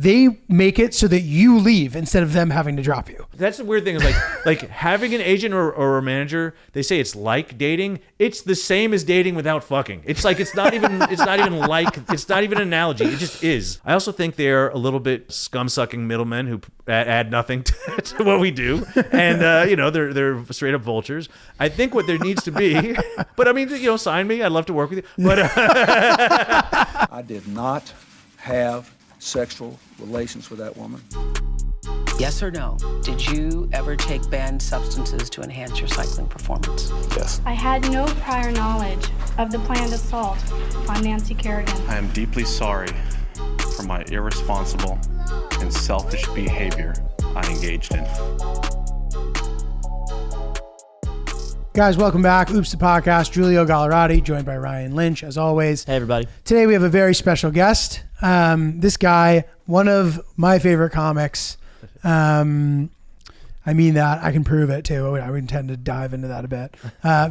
they make it so that you leave instead of them having to drop you. That's the weird thing is like having an agent or a manager, they say it's like dating. It's the same as dating without fucking. It's like, it's not even an analogy. It just is. I also think they're a little bit scum-sucking middlemen who add nothing to what we do. And, they're straight up vultures. I think what there needs to be, but I mean, sign me. I'd love to work with you. But I did not have sexual relations with that woman. Yes or no? Did you ever take banned substances to enhance your cycling performance? Yes. I had no prior knowledge of the planned assault on Nancy Kerrigan. I am deeply sorry for my irresponsible and selfish behavior I engaged in. Guys, welcome back. Oops, the podcast. Giulio Gallerati, joined by Ryan Lynch, as always. Hey, everybody. Today we have a very special guest. This guy, one of my favorite comics. I mean that. I can prove it too. I would intend to dive into that a bit.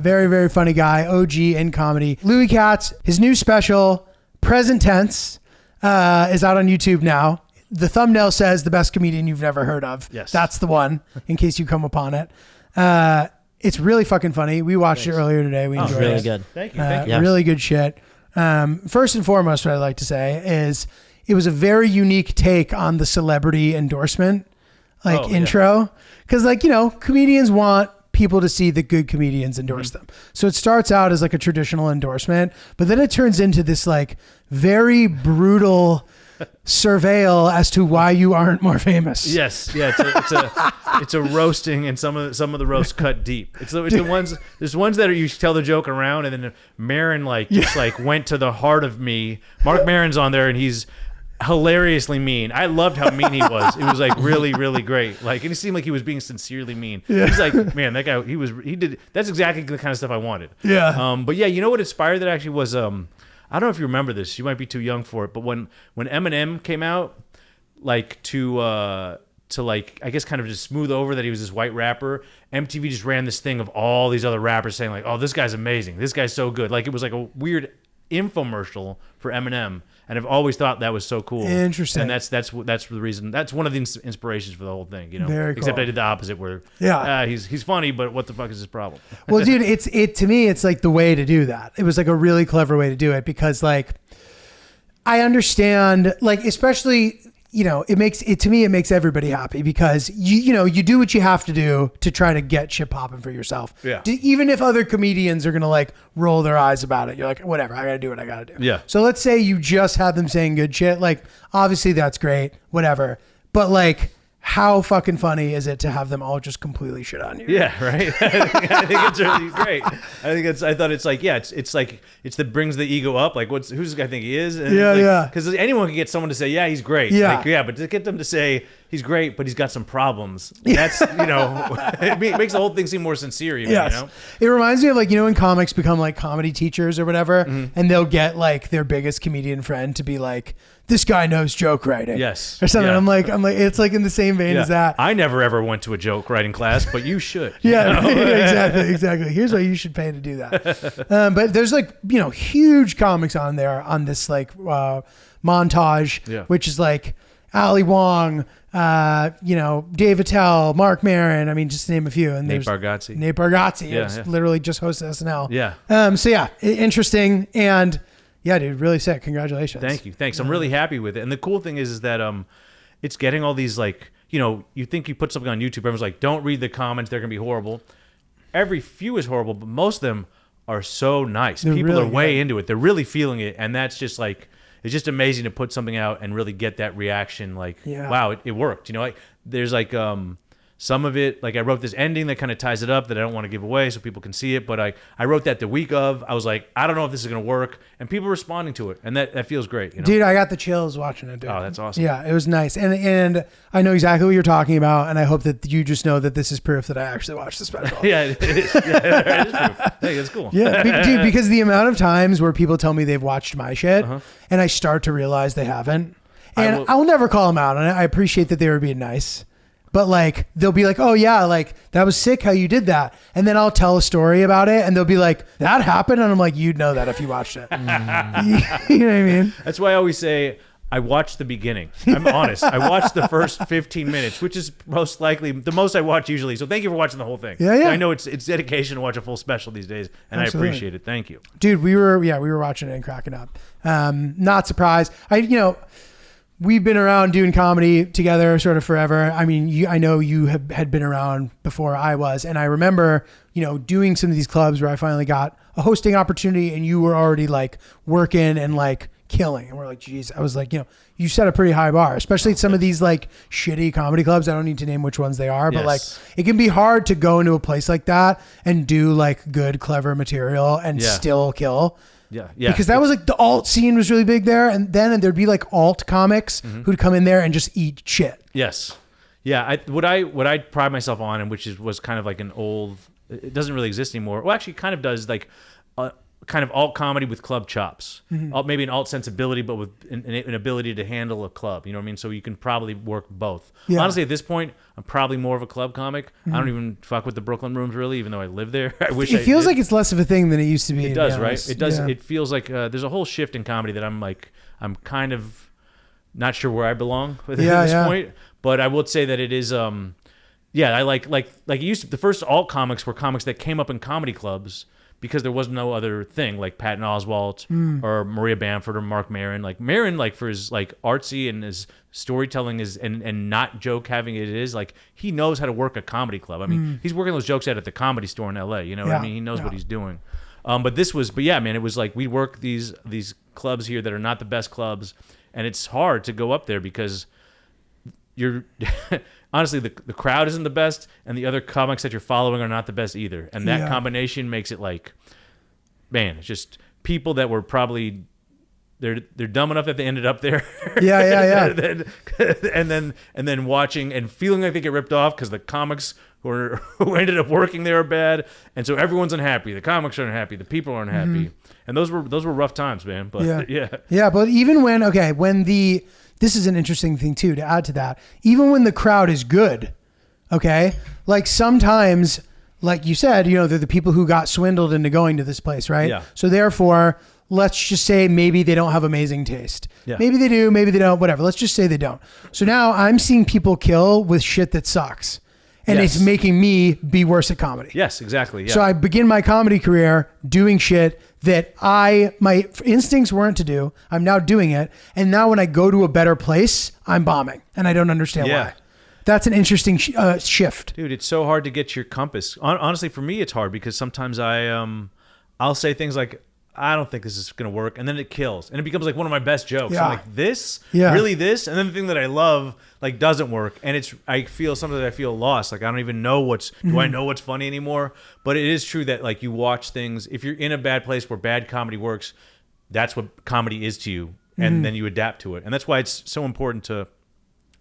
Very, very funny guy. OG in comedy. Louis Katz. His new special, Present Tense, is out on YouTube now. The thumbnail says the best comedian you've never heard of. Yes. That's the one, in case you come upon it. It's really fucking funny. We watched it earlier today. We enjoyed it. Really good. Thank you. Thank you. Really good shit. First and foremost, what I'd like to say is it was a very unique take on the celebrity endorsement intro. Because comedians want people to see that good comedians endorse them. So it starts out as like a traditional endorsement, but then it turns into this like very brutal surveil as to why you aren't more famous. Yes, yeah, it's a roasting, and some of the roasts cut deep. It's the ones. There's ones that you tell the joke around, and then Maron went to the heart of me. Mark Maron's on there, and he's hilariously mean. I loved how mean he was. It was like really, really great. Like, and it seemed like he was being sincerely mean. Yeah. He's like, man, that guy. He did. That's exactly the kind of stuff I wanted. Yeah. But yeah, you know what inspired that actually was I don't know if you remember this. You might be too young for it, but when Eminem came out, to I guess kind of just smooth over that he was this white rapper, MTV just ran this thing of all these other rappers saying like, "Oh, this guy's amazing. This guy's so good." Like it was like a weird infomercial for Eminem, and I've always thought that was so cool. Interesting. And that's the reason. That's one of the inspirations for the whole thing. Very cool. Except I did the opposite, where he's funny, but what the fuck is his problem? Well, dude, to me, it's like the way to do that. It was like a really clever way to do it because like I understand, like especially. It makes everybody happy because you do what you have to do to try to get shit popping for yourself. Yeah. Even if other comedians are going to like roll their eyes about it, you're like, whatever, I got to do what I got to do. Yeah. So let's say you just had them saying good shit. Like, obviously that's great, whatever. But like, how fucking funny is it to have them all just completely shit on you? Yeah, right. I think it's really great. I thought it's like, yeah, it's like that brings the ego up. Like, who's this guy think he is? And yeah. Because anyone can get someone to say, yeah, he's great. Yeah. Like, yeah, but to get them to say he's great, but he's got some problems. That's it makes the whole thing seem more sincere. Even, yes. It reminds me of like when comics become like comedy teachers or whatever, and they'll get like their biggest comedian friend to be like, this guy knows joke writing. Yes. Or something. Yeah. I'm like, it's like in the same vein as that. I never ever went to a joke writing class, but you should. Yeah, exactly. Here's why you should pay to do that. But there's like, huge comics on there on this like montage, which is like Ali Wong, Dave Attell, Mark Maron. I mean, just to name a few. And Nate Bargatze. Yeah. Literally just hosted SNL. Yeah. So yeah, interesting. And yeah, dude, really sick. Congratulations. Thank you. Thanks. I'm really happy with it. And the cool thing is that it's getting all these like, you think you put something on YouTube, everyone's like, don't read the comments, they're going to be horrible. Every few is horrible, but most of them are so nice. People really are way into it. They're really feeling it. And that's just like, it's just amazing to put something out and really get that reaction. Like, wow, it worked. Like there's like some of it, like I wrote this ending that kind of ties it up that I don't want to give away so people can see it. But I wrote that the week of. I was like, I don't know if this is going to work. And people are responding to it. And that feels great. Dude, I got the chills watching it, dude. Oh, that's awesome. Yeah, it was nice. And I know exactly what you're talking about. And I hope that you just know that this is proof that I actually watched the special. Yeah, it is. Yeah, it is proof. Hey, that's cool. Yeah, dude, because the amount of times where people tell me they've watched my shit and I start to realize they haven't. And I will never call them out. And I appreciate that they were being nice. But like, they'll be like, oh yeah, like that was sick how you did that. And then I'll tell a story about it and they'll be like, that happened? And I'm like, you'd know that if you watched it. You know what I mean? That's why I always say, I watched the beginning. I'm honest. I watched the first 15 minutes, which is most likely the most I watch usually. So thank you for watching the whole thing. Yeah, yeah. I know it's dedication to watch a full special these days, and Absolutely. I appreciate it. Thank you. Dude, we were watching it and cracking up. Not surprised. We've been around doing comedy together sort of forever. I mean, I know you had been around before I was, and I remember, doing some of these clubs where I finally got a hosting opportunity, and you were already like working and like killing. And we're like, geez, I was like, you set a pretty high bar, especially at some of these like shitty comedy clubs. I don't need to name which ones they are, but like it can be hard to go into a place like that and do like good, clever material and still kill. Yeah. Because that was like the alt scene was really big there, and then there'd be like alt comics who'd come in there and just eat shit. Yes. Yeah. What I pride myself on, and which was kind of like an old, it doesn't really exist anymore. Well, actually, it kind of does, like kind of alt comedy with club chops. Maybe an alt sensibility, but with an ability to handle a club. You know what I mean? So you can probably work both. Yeah. Honestly, at this point, I'm probably more of a club comic. I don't even fuck with the Brooklyn rooms really, even though I live there. I wish it feels like it's less of a thing than it used to be. It does, right? It does. Yeah. It feels like there's a whole shift in comedy that I'm kind of not sure where I belong with at this point. But I would say that it is. I like it used to. The first alt comics were comics that came up in comedy clubs because there was no other thing, like Patton Oswalt or Maria Bamford or Mark Maron. Like Maron, like for his like artsy and his storytelling is and not joke having it is like he knows how to work a comedy club. I mean, he's working those jokes out at the Comedy Store in LA. You know what I mean? He knows what he's doing. But yeah, man, it was like we work these clubs here that are not the best clubs, and it's hard to go up there because you're honestly the crowd isn't the best, and the other comics that you're following are not the best either, and that combination makes it like, man, it's just people that were probably they're dumb enough that they ended up there. and then watching and feeling like they get ripped off because the comics who ended up working there are bad, and so everyone's unhappy. The comics are unhappy. The people are unhappy, and those were rough times, man. But but even when this is an interesting thing too to add to that. Even when the crowd is good, okay, like sometimes, like you said, they're the people who got swindled into going to this place, right? Yeah. So therefore, let's just say maybe they don't have amazing taste. Yeah. Maybe they do, maybe they don't, whatever. Let's just say they don't. So now I'm seeing people kill with shit that sucks. And it's making me be worse at comedy. Yes, exactly. Yeah. So I begin my comedy career doing shit that my instincts weren't to do. I'm now doing it. And now when I go to a better place, I'm bombing. And I don't understand why. That's an interesting shift. Dude, it's so hard to get your compass. Honestly, for me, it's hard because sometimes I'll say things like, I don't think this is going to work. And then it kills. And it becomes like one of my best jokes. Yeah. I'm like, this? Yeah. Really this? And then the thing that I love like doesn't work. And I feel lost. Like I don't even know do I know what's funny anymore? But it is true that like you watch things. If you're in a bad place where bad comedy works, that's what comedy is to you. And then you adapt to it. And that's why it's so important to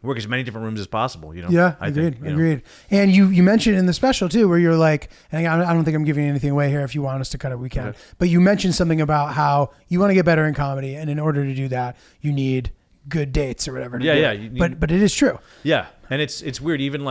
work as many different rooms as possible, Yeah, agreed. And you mentioned in the special too, where you're like, and I don't think I'm giving anything away here. If you want us to cut it, we can. Okay. But you mentioned something about how you want to get better in comedy, and in order to do that, you need good dates or whatever. But it is true. Yeah, and it's weird. Even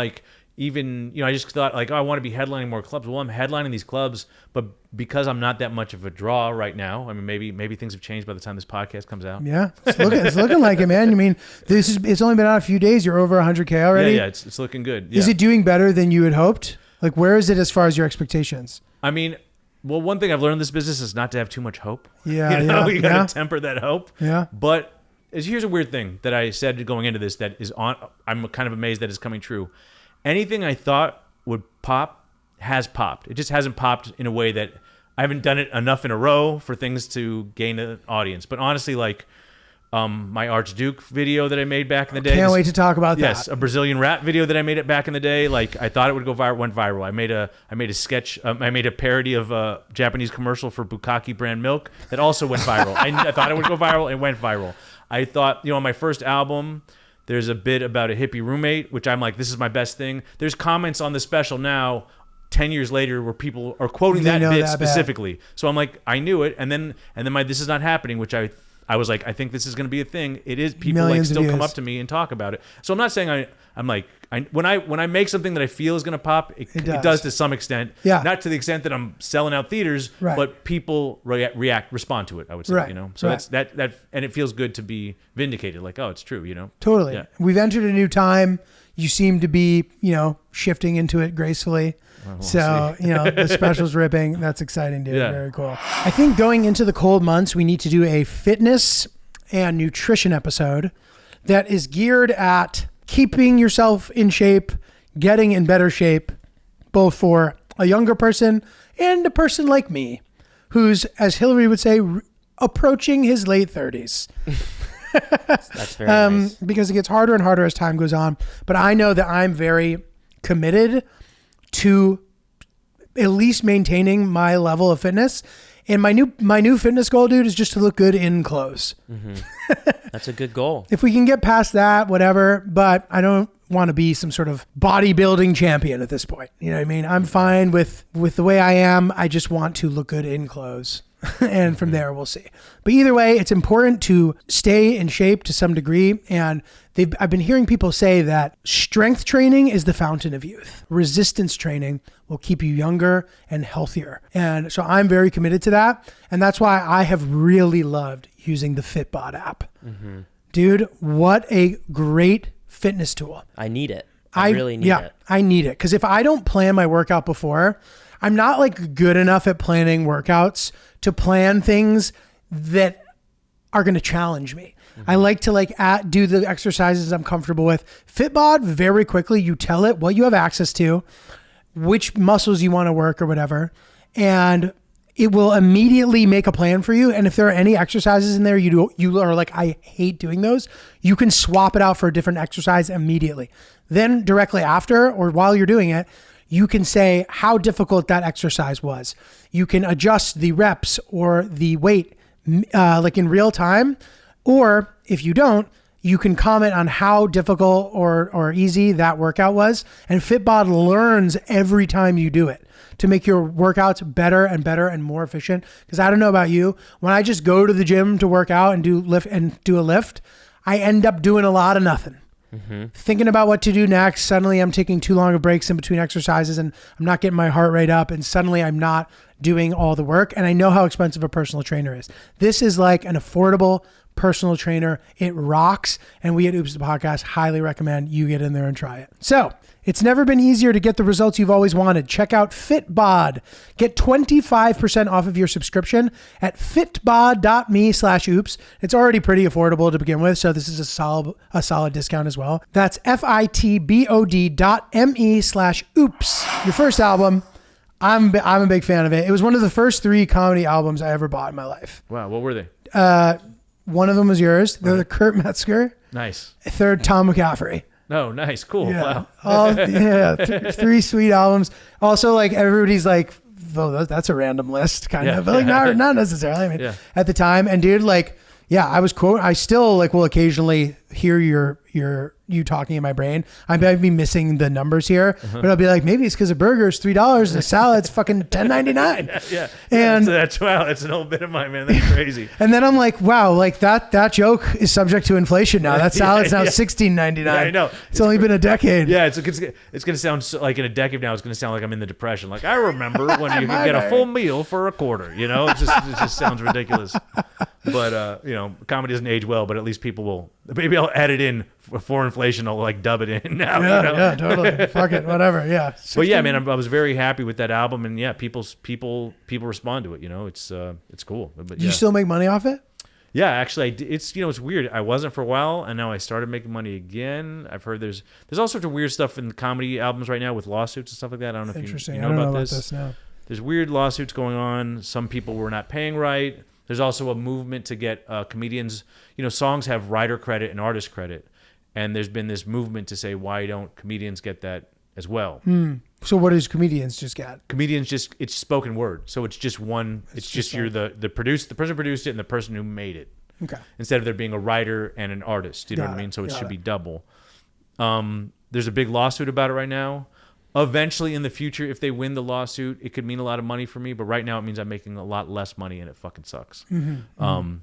I just thought like, I want to be headlining more clubs. Well, I'm headlining these clubs, but because I'm not that much of a draw right now, I mean, maybe things have changed by the time this podcast comes out. Yeah, it's looking like it, man. I mean, it's only been out a few days. You're over 100K already. Yeah, it's looking good. Yeah. Is it doing better than you had hoped? Like, where is it as far as your expectations? I mean, well, one thing I've learned in this business is not to have too much hope. Yeah, you got to temper that hope. Yeah, but here's a weird thing that I said going into this that is I'm kind of amazed that it's coming true. Anything I thought would pop has popped. It just hasn't popped in a way that I haven't done it enough in a row for things to gain an audience. But honestly, like my Archduke video that I made back in the day. Can't wait to talk about that. Yes, a Brazilian rap video that I made back in the day. Like I thought it would go viral, went viral. I made a sketch. I made a parody of a Japanese commercial for Bukkake brand milk that also went viral. I thought it would go viral. It went viral. I thought, on my first album, there's a bit about a hippie roommate, which I'm like, this is my best thing. There's comments on the special now, 10 years later, where people are quoting that bit specifically. So I'm like, I knew it. And then my This Is Not Happening, which I I was like, I think this is going to be a thing. It is. People Millions of still come views. up to me and talk about it. So I'm not saying when I make something that I feel is going to pop, it does to some extent. Yeah. Not to the extent that I'm selling out theaters, Right. but people respond to it. I would say, Right. So Right. that's that, and it feels good to be vindicated. Like, oh, it's true. Totally. Yeah. We've entered a new time. You seem to be, shifting into it gracefully. So, the special's ripping. That's exciting, dude. Yeah. Very cool. I think going into the cold months, we need to do a fitness and nutrition episode that is geared at keeping yourself in shape, getting in better shape, both for a younger person and a person like me, who's, as Hillary would say, approaching his late 30s. That's very nice. Because it gets harder and harder as time goes on. But I know that I'm very committed to at least maintaining my level of fitness. And my new fitness goal, dude, is just to look good in clothes. Mm-hmm. That's a good goal. If we can get past that, whatever. But I don't want to be some sort of bodybuilding champion at this point. You know what I mean? I'm fine with the way I am. I just want to look good in clothes. And from there, we'll see. But either way, it's important to stay in shape to some degree. And I've been hearing people say that strength training is the fountain of youth. Resistance training will keep you younger and healthier. And so I'm very committed to that. And that's why I have really loved using the Fitbod app. Mm-hmm. Dude, what a great fitness tool. I need it. I really need it. I need it. Because if I don't plan my workout before, I'm not like good enough at planning workouts to plan things that are going to challenge me. Mm-hmm. I like to do the exercises I'm comfortable with. Fitbod, very quickly, you tell it what you have access to, which muscles you want to work or whatever, and it will immediately make a plan for you. And if there are any exercises in there you are like, I hate doing those, you can swap it out for a different exercise immediately. Then directly after or while you're doing it, you can say how difficult that exercise was. You can adjust the reps or the weight like in real time. Or if you don't, you can comment on how difficult or easy that workout was. And Fitbod learns every time you do it to make your workouts better and better and more efficient. Because I don't know about you, when I just go to the gym to work out and do a lift, I end up doing a lot of nothing. Mm-hmm. Thinking about what to do next. Suddenly I'm taking too long of breaks in between exercises and I'm not getting my heart rate up, and suddenly I'm not doing all the work. And I know how expensive a personal trainer is. This is like an affordable personal trainer. It rocks. And we at Oops the Podcast highly recommend you get in there and try it. So it's never been easier to get the results you've always wanted. Check out Fitbod. Get 25% off of your subscription at fitbod.me/oops. It's already pretty affordable to begin with, so this is a solid discount as well. That's fitbod.me/oops. Your first album, I'm a big fan of it. It was one of the first 3 comedy albums I ever bought in my life. Wow, what were they? One of them was yours. They're the Kurt Metzger. Nice. Third, Tom McCaffrey. Oh, nice. Cool. Yeah. Wow. 3 sweet albums. Also, like, everybody's like, oh, that's a random list, kind of. But like, not necessarily. I mean, at the time. And dude, like, I still like will occasionally hear you talking in my brain. I might be missing the numbers here, but I'll be like, maybe it's because a burger is $3 and a salad's fucking $10.99. Yeah. And that's an old bit of mine, man. That's crazy. And then I'm like, wow, like that joke is subject to inflation now. That salad's now $16.99. Yeah, I know. It's only been a decade. Yeah, it's going to sound like in a decade now. It's going to sound like I'm in the Depression. Like I remember when you could get a full meal for a quarter. You know, it just sounds ridiculous. But comedy doesn't age well. But at least people will. Maybe I'll add it in for inflation. I'll like dub it in now. Yeah, totally. Fuck it, whatever. Yeah. 16. But yeah, man, I was very happy with that album, and yeah, people respond to it. You know, it's cool. But Do you still make money off it? Yeah, actually, it's weird. I wasn't for a while, and now I started making money again. I've heard there's all sorts of weird stuff in comedy albums right now with lawsuits and stuff like that. I don't know if you know about this. No. There's weird lawsuits going on. Some people were not paying right. There's also a movement to get comedians. Songs have writer credit and artist credit, and there's been this movement to say, why don't comedians get that as well? So what does comedians just get? Comedians it's spoken word, so it's just one. It's just you're the person who produced it and the person who made it. Okay. Instead of there being a writer and an artist, you know what I mean? So it should be double. There's a big lawsuit about it right now. eventually in the future, if they win the lawsuit, it could mean a lot of money for me. But right now, it means I'm making a lot less money, and it fucking sucks.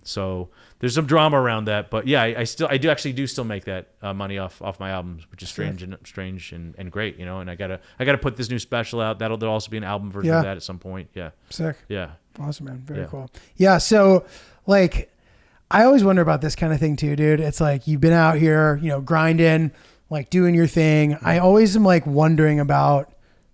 So there's some drama around that. But yeah, I do still make that money off my albums, which is strange and great, you know. And I gotta put this new special out. There'll also be an album version of that at some point. Yeah. Sick. Yeah. Awesome, man. Very cool. Yeah. So like, I always wonder about this kind of thing too, dude. It's like, you've been out here, you know, grinding, like doing your thing. I always am like wondering about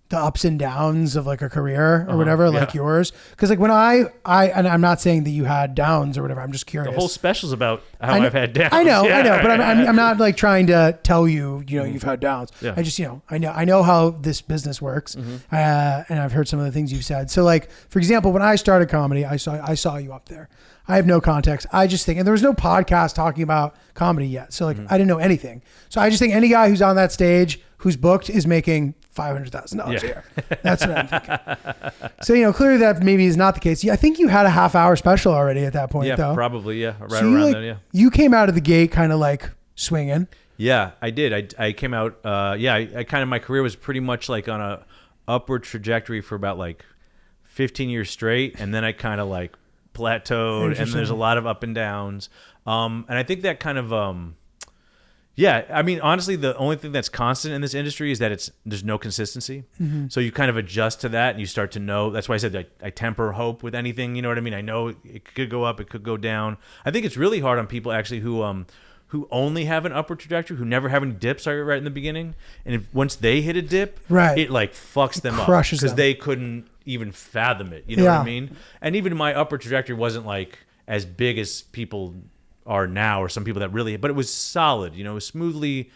the ups and downs of like a career or whatever, like yours. Cause like when and I'm not saying that you had downs or whatever, I'm just curious. The whole special's about how I've had downs. I know, but I'm not like trying to tell you, you know, you've had downs. Yeah. I just, you know, I know how this business works. And I've heard some of the things you've said. So like, for example, when I started comedy, I saw you up there. I have no context. I just think, and there was no podcast talking about comedy yet. So like, I didn't know anything. So I just think any guy who's on that stage, who's booked, is making $500,000 a year. That's what I'm thinking. So, you know, clearly that maybe is not the case. I think you had a half-hour special already at that point, though. Yeah, probably, yeah. Right so around then, yeah. You came out of the gate kind of like swinging. Yeah, I did. I came out, I kind of, my career was pretty much like on a upward trajectory for about like 15 years straight. And then I kind of like plateaued, and there's a lot of up and downs. And I think that kind of, I mean, honestly, the only thing that's constant in this industry is that there's no consistency. So you kind of adjust to that, and you start to know. That's why I said I temper hope with anything. You know what I mean? I know it could go up, it could go down. I think it's really hard on people actually who only have an upward trajectory, who never have any dips right in the beginning, and once they hit a dip, it like fucks them up because they couldn't even fathom it. You know what I mean? And even my upward trajectory wasn't like as big as people are now, or some people that really, but it was solid, you know, smoothly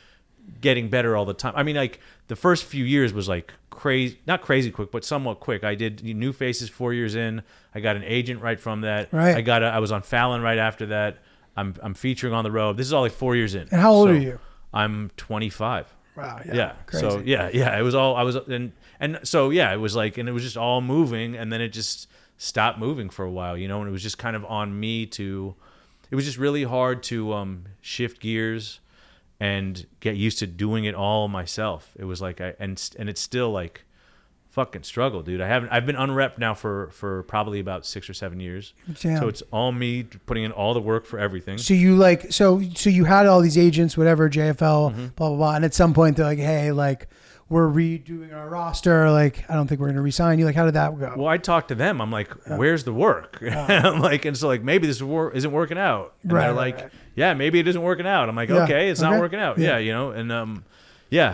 getting better all the time. I mean, like the first few years was like crazy, not crazy quick, but somewhat quick. I did New Faces 4 years in. I got an agent right from that. Right. I was on Fallon right after that. I'm featuring on the road. This is all like 4 years in. And how old are you? I'm 25. Wow. Yeah. Crazy. So it was all, and so it was like, and it was just all moving, and then it just stopped moving for a while, you know, and it was just kind of on me to, it was just really hard to shift gears and get used to doing it all myself. It was like, and it's still like fucking struggle, dude. I've been unrepped now for probably about 6 or 7 years. Damn. So it's all me putting in all the work for everything. So you like, so you had all these agents, whatever, JFL, blah, blah, blah. And at some point they're like, hey, like, we're redoing our roster. Like, I don't think we're going to resign you. Like, how did that go? Well, I talked to them. I'm like, where's the work? I'm like, and so like, maybe this isn't working out. And they're like, yeah, maybe it isn't working out. I'm like, okay, it's not working out. Yeah. You know? And,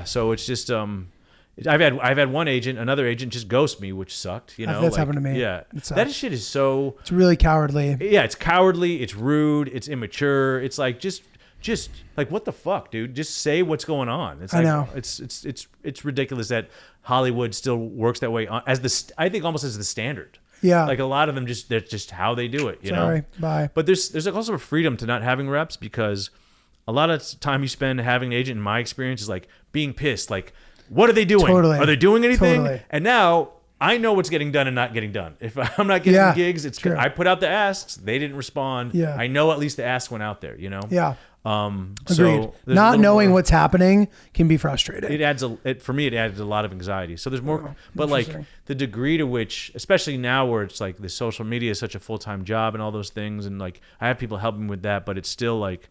so it's just, I've had one agent, another agent just ghost me, which sucked, you know. That's happened to me. Yeah. That shit is so, it's really cowardly. Yeah. It's cowardly. It's rude. It's immature. It's like, just like, what the fuck, dude? Just say what's going on. It's like, I know. It's ridiculous that Hollywood still works that way I think almost as the standard. Yeah. Like a lot of them that's just how they do it, you know? Bye. But there's also a freedom to not having reps, because a lot of time you spend having an agent, in my experience, is like being pissed. Like, what are they doing? Totally. Are they doing anything? Totally. And now I know what's getting done and not getting done. If I'm not getting gigs, it's true. I put out the asks, they didn't respond. Yeah. I know at least the ask went out there, you know? Yeah. Agreed. So not knowing what's happening can be frustrating. For me, it adds a lot of anxiety. So there's more, but like the degree to which, especially now where it's like the social media is such a full-time job and all those things, and like I have people helping with that, but it's still like,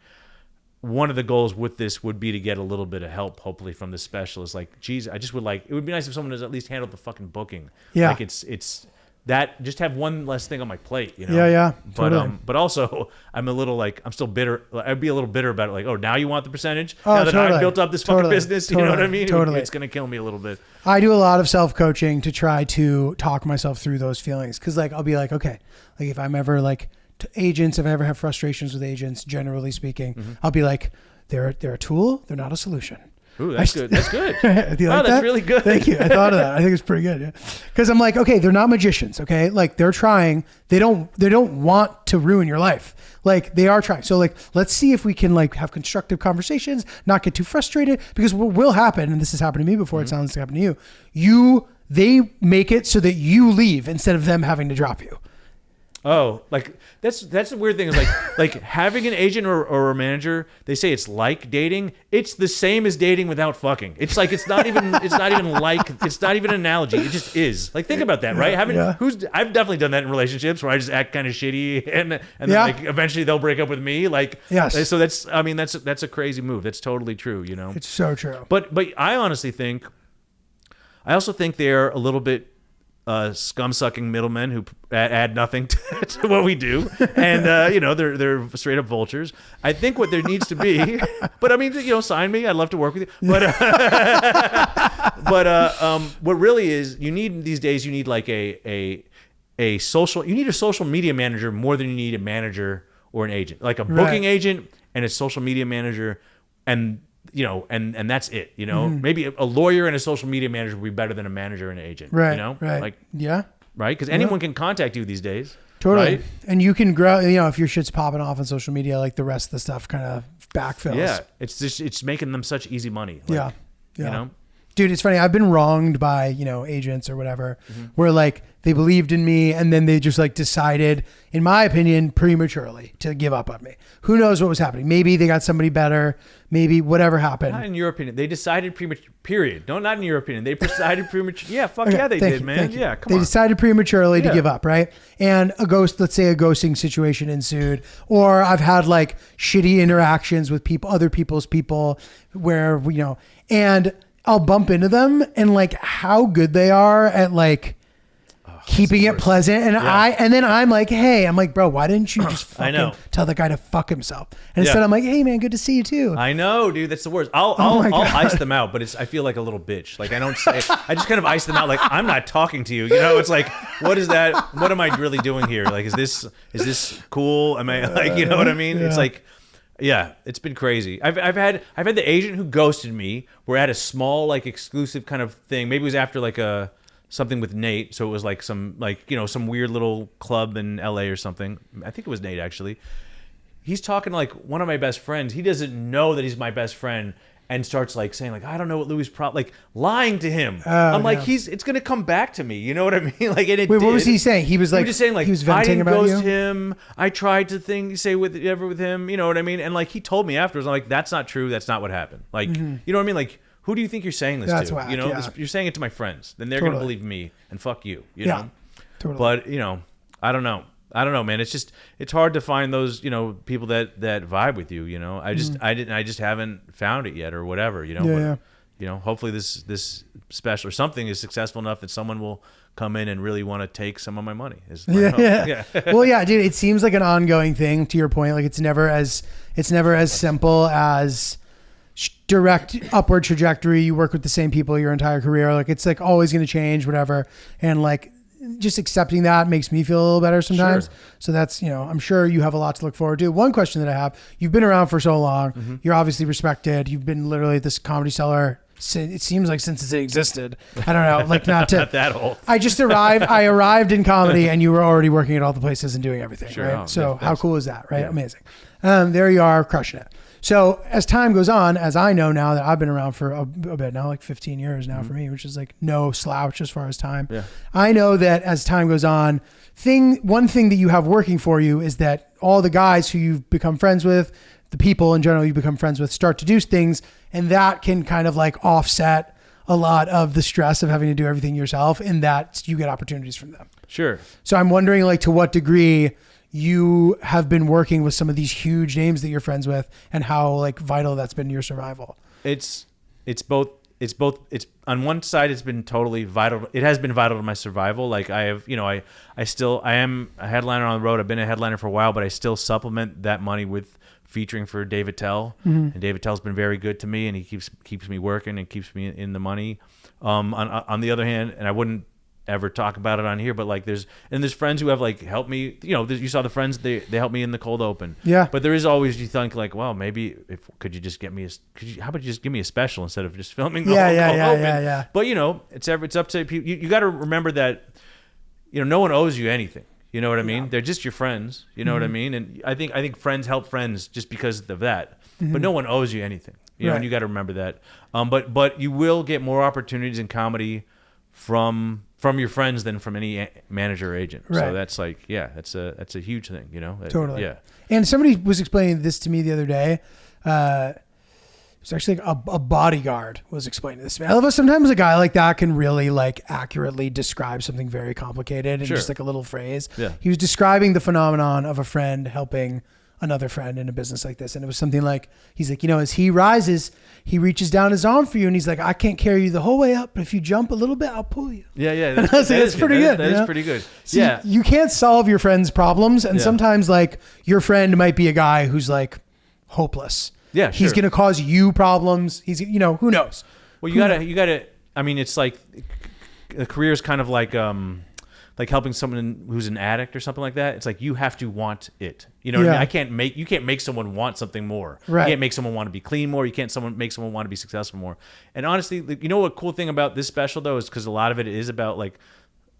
one of the goals with this would be to get a little bit of help, hopefully, from the specialist. Like, geez, I just would like, it would be nice if someone has at least handled the fucking booking. Yeah. Like it's that, just have one less thing on my plate, you know? Yeah. But totally. But also I'm a little like, I'm still bitter. I'd be a little bitter about it. Like, oh, now you want the percentage? Now that I've built up this fucking business, you know what I mean? Totally. It's going to kill me a little bit. I do a lot of self-coaching to try to talk myself through those feelings. Cause like, I'll be like, okay, like if I'm ever like agents, if I ever have frustrations with agents, generally speaking, I'll be like, they're a tool. They're not a solution. Ooh, that's good. That's good. Do you like that? That's really good. Thank you. I thought of that. I think it's pretty good. Yeah. Because I'm like, okay, they're not magicians. Okay, like they're trying. They don't want to ruin your life. Like they are trying. So like, let's see if we can like have constructive conversations, not get too frustrated. Because what will happen, and this has happened to me before. It sounds like it happened to you. They make it so that you leave instead of them having to drop you. Oh, like that's the weird thing is like having an agent or a manager. They say it's like dating. It's the same as dating without fucking. It's like it's not even an analogy. It just is. Like think about that, right? I've definitely done that in relationships where I just act kind of shitty and then like eventually they'll break up with me. Like so that's a crazy move. That's totally true. You know, it's so true. But I honestly think, they're a little bit. Scum-sucking middlemen who add nothing to what we do, and they're straight up vultures. I think what there needs to be, but I mean, sign me. I'd love to work with you. But what really is you need these days? You need like a social media manager more than you need a manager or an agent, like a booking agent and a social media manager, and that's it. Maybe a lawyer and a social media manager would be better than a manager and an agent. Right. Right. Like right, because anyone can contact you these days. Totally. Right? And you can grow. If your shit's popping off on social media, like the rest of the stuff kind of backfills. Yeah. It's making them such easy money. Like, yeah. Dude, it's funny. I've been wronged by, agents or whatever, where like they believed in me and then they just like decided, in my opinion, prematurely to give up on me. Who knows what was happening? Maybe they got somebody better. Maybe whatever happened. Not in your opinion. They decided premature. Period. No, not in your opinion. They decided premature. Yeah, fuck yeah, they did, man. Yeah, come on. They decided prematurely to give up, right? And let's say a ghosting situation ensued, or I've had like shitty interactions with other people's people, where and I'll bump into them and like how good they are at like keeping it pleasant. And then I'm like, hey, bro, why didn't you just fucking tell the guy to fuck himself? And instead I'm like, hey man, good to see you too. I know, dude. That's the worst. I'll ice them out, but I feel like a little bitch. Like I just kind of ice them out. Like I'm not talking to you. It's like, what is that? What am I really doing here? Like, is this cool? Am I like, you know what I mean? It's like, yeah, it's been crazy. I've had the agent who ghosted me. We're at a small like exclusive kind of thing. Maybe it was after like something with Nate, so it was like some some weird little club in LA or something. I think it was Nate actually. He's talking to like one of my best friends. He doesn't know that he's my best friend and starts like saying like, I don't know what Louis like lying to him. I'm like, it's gonna come back to me. You know what I mean? Like, and it Wait, did. What was he saying? He was like, just saying like, he was venting I didn't about ghost you? him. I tried to say with him. You know what I mean? And like he told me afterwards, I'm like, that's not true. That's not what happened. Like, you know what I mean? Like, who do you think you're saying this to? Whack, You're saying it to my friends. Then they're gonna believe me and fuck you. You know? Totally. But I don't know. I don't know, man. It's hard to find those, people that vibe with you, I just haven't found it yet or whatever, hopefully this special or something is successful enough that someone will come in and really want to take some of my money. Yeah. Well, yeah, dude, it seems like an ongoing thing, to your point. Like it's never as simple as direct upward trajectory. You work with the same people your entire career. Like it's like always going to change, whatever. And like, just accepting that makes me feel a little better sometimes. Sure. So that's, I'm sure you have a lot to look forward to. One question that I have, you've been around for so long. You're obviously respected. You've been literally at this Comedy Cellar. It seems like since it existed. I don't know, like not that old. I arrived in comedy and you were already working at all the places and doing everything. Sure. Right? Oh, so how cool is that? Right. Yeah. Amazing. There you are crushing it. So as time goes on, as I know now that I've been around for a bit now, like 15 years now for me, which is like no slouch as far as time. Yeah. I know that as time goes on, one thing that you have working for you is that all the guys who you've become friends with, the people in general you become friends with, start to do things, and that can kind of like offset a lot of the stress of having to do everything yourself, in that you get opportunities from them. Sure. So I'm wondering like to what degree you have been working with some of these huge names that you're friends with, and how like vital that's been to your survival. It's both. It's on one side, it's been totally vital. It has been vital to my survival. Like I have, I am a headliner on the road. I've been a headliner for a while, but I still supplement that money with featuring for Dave Attell. And Dave Attell's been very good to me, and he keeps me working and keeps me in the money. On the other hand, and I wouldn't ever talk about it on here, but like there's friends who have like helped me, you saw the friends, they helped me in the cold open. Yeah. But there is always, you think like, well, maybe how about you just give me a special instead of just filming the whole cold open. Yeah. But it's up to people. You got to remember that, no one owes you anything. You know what I mean? Yeah. They're just your friends. You know what I mean? And I think friends help friends just because of that. But no one owes you anything. Right. And you got to remember that. But you will get more opportunities in comedy from from your friends than from any manager or agent. Right. So that's like, that's a huge thing, you know? Totally. Yeah. And somebody was explaining this to me the other day. It was actually a bodyguard was explaining this to me. I love how sometimes a guy like that can really like accurately describe something very complicated in just like a little phrase. Yeah. He was describing the phenomenon of a friend helping another friend in a business like this. And it was something like, he's like, as he rises, he reaches down his arm for you. And he's like, I can't carry you the whole way up, but if you jump a little bit, I'll pull you. Yeah. That's pretty good. That is pretty good. So you can't solve your friend's problems. And sometimes like your friend might be a guy who's like hopeless. Yeah, He's going to cause you problems. He's, who knows? Well, you gotta, I mean, it's like a career is kind of like helping someone who's an addict or something like that. It's like you have to want it. You know what I mean? You can't make someone want something more. Right. You can't make someone want to be clean more. You can't make someone want to be successful more. And honestly, what cool thing about this special though is because a lot of it is about like,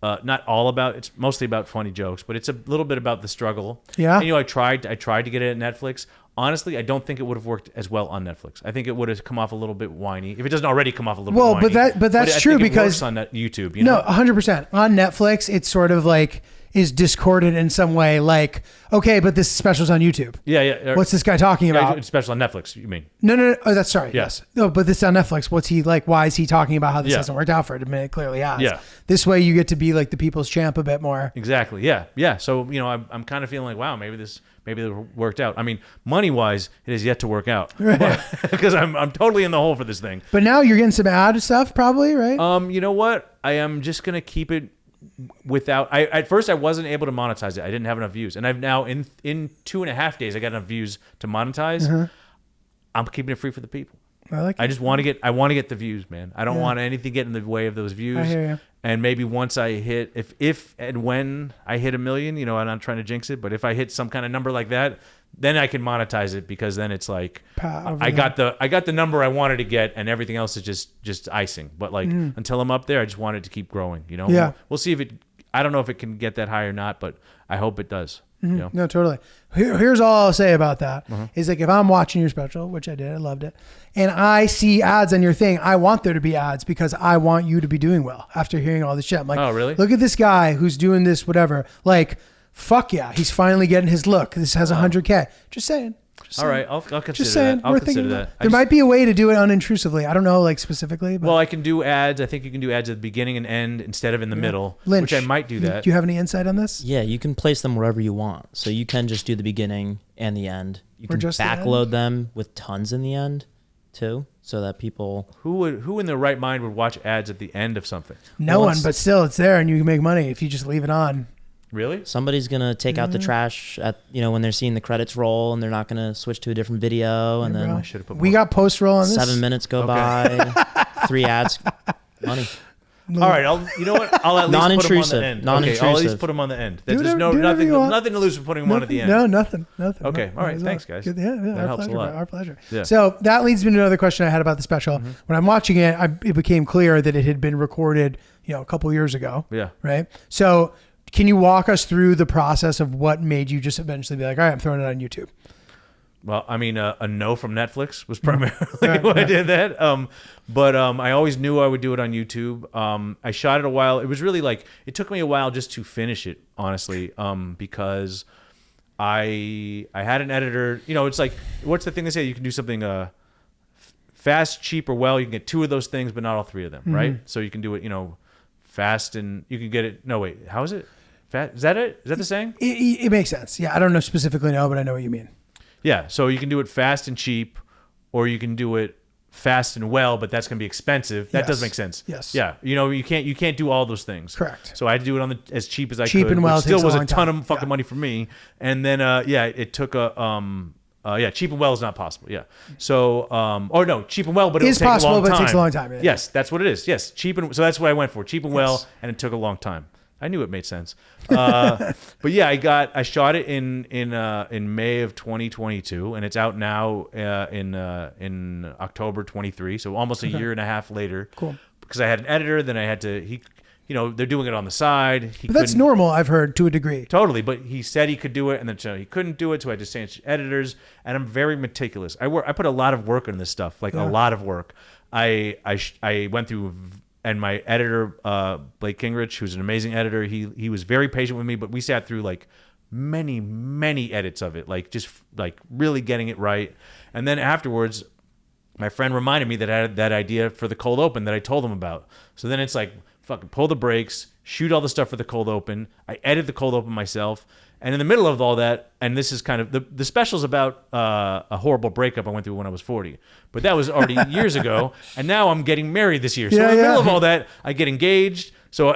not all about, it's mostly about funny jokes, but it's a little bit about the struggle. Yeah. And, I tried to get it at Netflix. Honestly, I don't think it would have worked as well on Netflix. I think it would have come off a little bit whiny. If it doesn't already come off a little bit whiny. But that's I true think it because works on YouTube, No, 100%. On Netflix, it's sort of like is discordant in some way. Like, okay, but this special's on YouTube. Yeah. What's this guy talking about? It's special on Netflix, you mean? No. Oh, that's sorry. Yeah. Yes. No, but this is on Netflix. What's he like? Why is he talking about how this hasn't worked out for him? It clearly has. Yeah. This way you get to be like the people's champ a bit more. Exactly. Yeah. So, I'm kind of feeling like, wow, maybe it worked out. I mean, money-wise, it has yet to work out. Right. Because I'm totally in the hole for this thing. But now you're getting some ad stuff probably, right? You know what? I am just going to keep it without... at first, I wasn't able to monetize it. I didn't have enough views. And I've now, in 2.5 days, I got enough views to monetize. I'm keeping it free for the people. I like it. I just want to get the views, man. I don't want anything get in the way of those views. I hear you. And maybe once I hit, if and when I hit 1 million, I'm not trying to jinx it, but if I hit some kind of number like that, then I can monetize it because then it's like I got the number I wanted to get, and everything else is just icing. But like until I'm up there, I just want it to keep growing. Yeah. We'll see if it. I don't know if it can get that high or not, but I hope it does. No, totally. Here's all I'll say about that is like if I'm watching your special, which I did, I loved it, and I see ads on your thing, I want there to be ads because I want you to be doing well after hearing all this shit. I'm like, oh, really? Look at this guy who's doing this, whatever. Like, fuck yeah, he's finally getting his look. This has 100K. Just saying. All right, I'll consider Just saying, that. I'll consider that. There might be a way to do it unintrusively. I don't know, like specifically. But. Well, I can do ads. I think you can do ads at the beginning and end instead of in the middle, Lynch, which I might do that. Do you have any insight on this? Yeah, you can place them wherever you want. So you can just do the beginning and the end. You can just the backload them with tons in the end too, so that people... Who in their right mind would watch ads at the end of something? No one, but still, it's there and you can make money if you just leave it on. Really? Somebody's going to take out the trash at when they're seeing the credits roll, and they're not going to switch to a different video, and then we got post roll on this. 7 minutes go by, 3 ads, money. All right, I'll at least put them on the end. Okay, I'll at least put them on the end. There's nothing to lose for putting them on at the end. No, nothing. Okay, all right, thanks guys. Yeah, that helps a lot. Our pleasure. Yeah. So that leads me to another question I had about the special. When I'm watching it, it became clear that it had been recorded, a couple years ago. Yeah. Right. So can you walk us through the process of what made you just eventually be like, all right, I'm throwing it on YouTube? Well, I mean, a no from Netflix was primarily why I did that. But I always knew I would do it on YouTube. I shot it a while. It was really like, it took me a while just to finish it, honestly, because I had an editor. It's like, what's the thing they say? You can do something fast, cheap, or well. You can get 2 of those things, but not all 3 of them, right? So you can do it, fast, and you can get it. No, wait, how is it? Fast? Is that it? Is that the saying? It makes sense. Yeah, I don't know specifically, but I know what you mean. Yeah, so you can do it fast and cheap, or you can do it fast and well, but that's going to be expensive. That does make sense. Yes. Yeah, you can't do all those things. Correct. So I had to do it on as cheap as I could. Cheap and well, which still takes was a a long ton time. of fucking money for me. And then it took cheap and well is not possible. Yeah. So or no, cheap and well, but It's it'll take possible, a long time. but it takes a long time. Yeah. Yes, that's what it is. Yes, cheap and so that's what I went for. Cheap and well, and it took a long time. I knew it made sense. But yeah, I shot it in May of 2022, and it's out now in October 23. So almost a year and a half later. Cool. Because I had an editor, then I had to they're doing it on the side. But that's normal, I've heard, to a degree. Totally, but he said he could do it, and then he couldn't do it, so I had to change editors. And I'm very meticulous. I put a lot of work on this stuff, like a lot of work. I went through my editor, Blake Kingrich, who's an amazing editor, he was very patient with me, but we sat through like many edits of it, like just like really getting it right. And then afterwards, my friend reminded me that I had that idea for the cold open that I told him about. So then it's like, fucking pull the brakes, shoot all the stuff for the cold open. I edit the cold open myself. And in the middle of all that, and this is kind of, the special's about a horrible breakup I went through when I was 40. But that was already years ago. And now I'm getting married this year. So in the middle of all that, I get engaged. So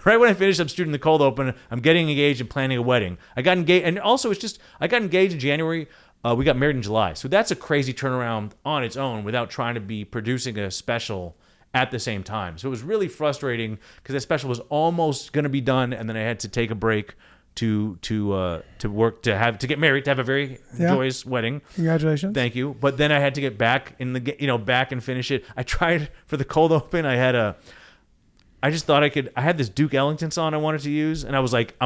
right when I finished, I'm shooting the cold open. I'm getting engaged and planning a wedding. I got engaged. And also it's just, I got engaged in January. We got married in July. So that's a crazy turnaround on its own without trying to be producing a special at the same time. So it was really frustrating because that special was almost going to be done, and then I had to take a break to work, to get married, to have a very joyous wedding. Congratulations. Thank you. But then I had to get back back and finish it. I tried for the cold open. I just thought I had this Duke Ellington song I wanted to use, and I was like,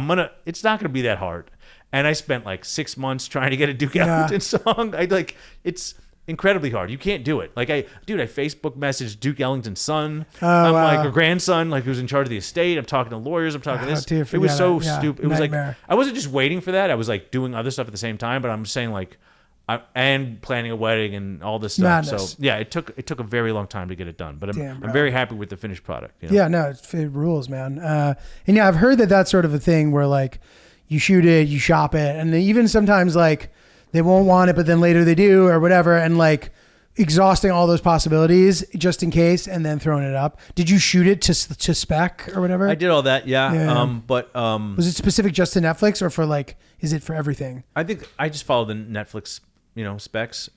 it's not going to be that hard. And I spent like 6 months trying to get a Duke Ellington song. It's incredibly hard. You can't do it. Like I Facebook messaged Duke Ellington's son. Like her grandson, like who's in charge of the estate. I'm talking to lawyers. I'm talking to this. It was so stupid. It was like I wasn't just waiting for that. I was like doing other stuff at the same time. But I'm saying like, and planning a wedding and all this stuff. Madness. So yeah, it took a very long time to get it done. But I'm very happy with the finished product. You know? Yeah, no, it rules, man. And yeah, I've heard that that's sort of a thing where like you shoot it, you shop it, and even sometimes like they won't want it, but then later they do or whatever. And like exhausting all those possibilities just in case and then throwing it up. Did you shoot it to spec or whatever? I did all that. Yeah. But was it specific just to Netflix or for like, is it for everything? I think I just followed the Netflix, specs.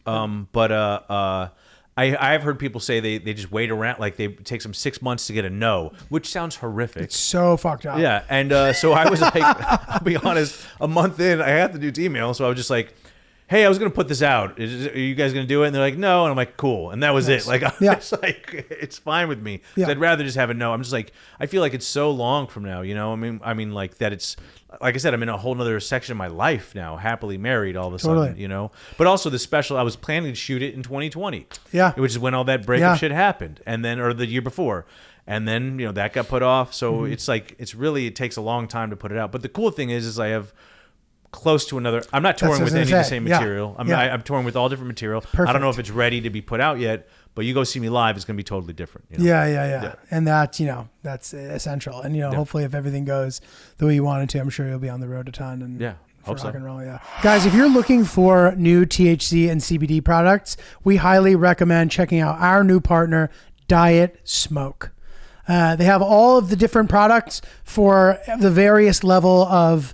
I've heard people say they just wait around, like they take them 6 months to get a no, which sounds horrific. It's so fucked up. Yeah. And so I was like, I'll be honest, a month in, I had to do email. So I was just like, hey, I was going to put this out. Are you guys going to do it? And they're like, no. And I'm like, cool. And that was it. Like, it's like, it's fine with me. Yeah. I'd rather just have a no. I'm just like, I feel like it's so long from now, I mean, like that it's, like I said, I'm in a whole nother section of my life now, happily married all of a sudden, But also the special, I was planning to shoot it in 2020. Yeah. Which is when all that breakup shit happened. And then, or the year before. And then, that got put off. So it's like, it takes a long time to put it out. But the cool thing is I have close to another. I'm not touring with any of the same material. I'm touring with all different material. Perfect. I don't know if it's ready to be put out yet, but you go see me live, it's going to be totally different. Yeah. And that's, that's essential. And, hopefully if everything goes the way you want it to, I'm sure you'll be on the road a ton. And rock and roll, Guys, if you're looking for new THC and CBD products, we highly recommend checking out our new partner, Diet Smoke. They have all of the different products for the various level of